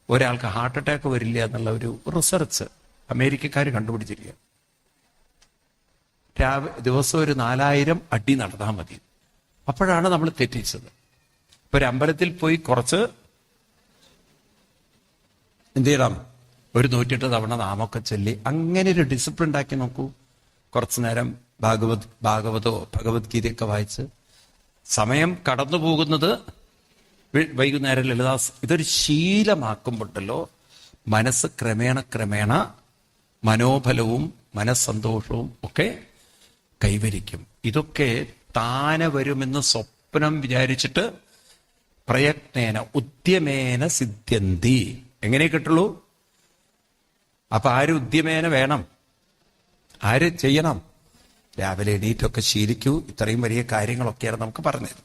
ഒരാൾക്ക് ഹാർട്ട് അറ്റാക്ക് വരില്ല എന്നുള്ള ഒരു റിസർച്ച് അമേരിക്കക്കാർ കണ്ടുപിടിച്ചിരിക്കുക. ദിവസം ഒരു 4000 അടി നടന്നാൽ മതി. അപ്പോഴാണ് നമ്മൾ തെറ്റിച്ചത്. ഇപ്പൊ ഒരു അമ്പലത്തിൽ പോയി കുറച്ച് എന്ത് ചെയ്യണം, ഒരു 108 തവണ നാമൊക്കെ ചൊല്ലി അങ്ങനെ ഒരു ഡിസിപ്ലിൻ ഉണ്ടാക്കി നോക്കൂ. കുറച്ചു നേരം ഭാഗവതോ ഭഗവത്ഗീതയൊക്കെ വായിച്ച് സമയം കടന്നു പോകുന്നത് വൈകുന്നേരം ലളിതാസ്. ഇതൊരു ശീലമാക്കുമ്പോഴല്ലോ മനസ്സ് ക്രമേണ മനോബലവും മനസ്സന്തോഷവും ഒക്കെ കൈവരിക്കും. ഇതൊക്കെ താനെ വരുമെന്ന് സ്വപ്നം വിചാരിച്ചിട്ട് പ്രയത്നേന ഉദ്യമേന സിദ്ധ്യന്തി. എങ്ങനെ കിട്ടുള്ളൂ? അപ്പൊ ആര് ഉദ്യമേന വേണം? ആര് ചെയ്യണം? രാവിലെ എണീറ്റൊക്കെ ശീലിക്കൂ. ഇത്രയും വലിയ കാര്യങ്ങളൊക്കെയാണ് നമുക്ക് പറഞ്ഞത്.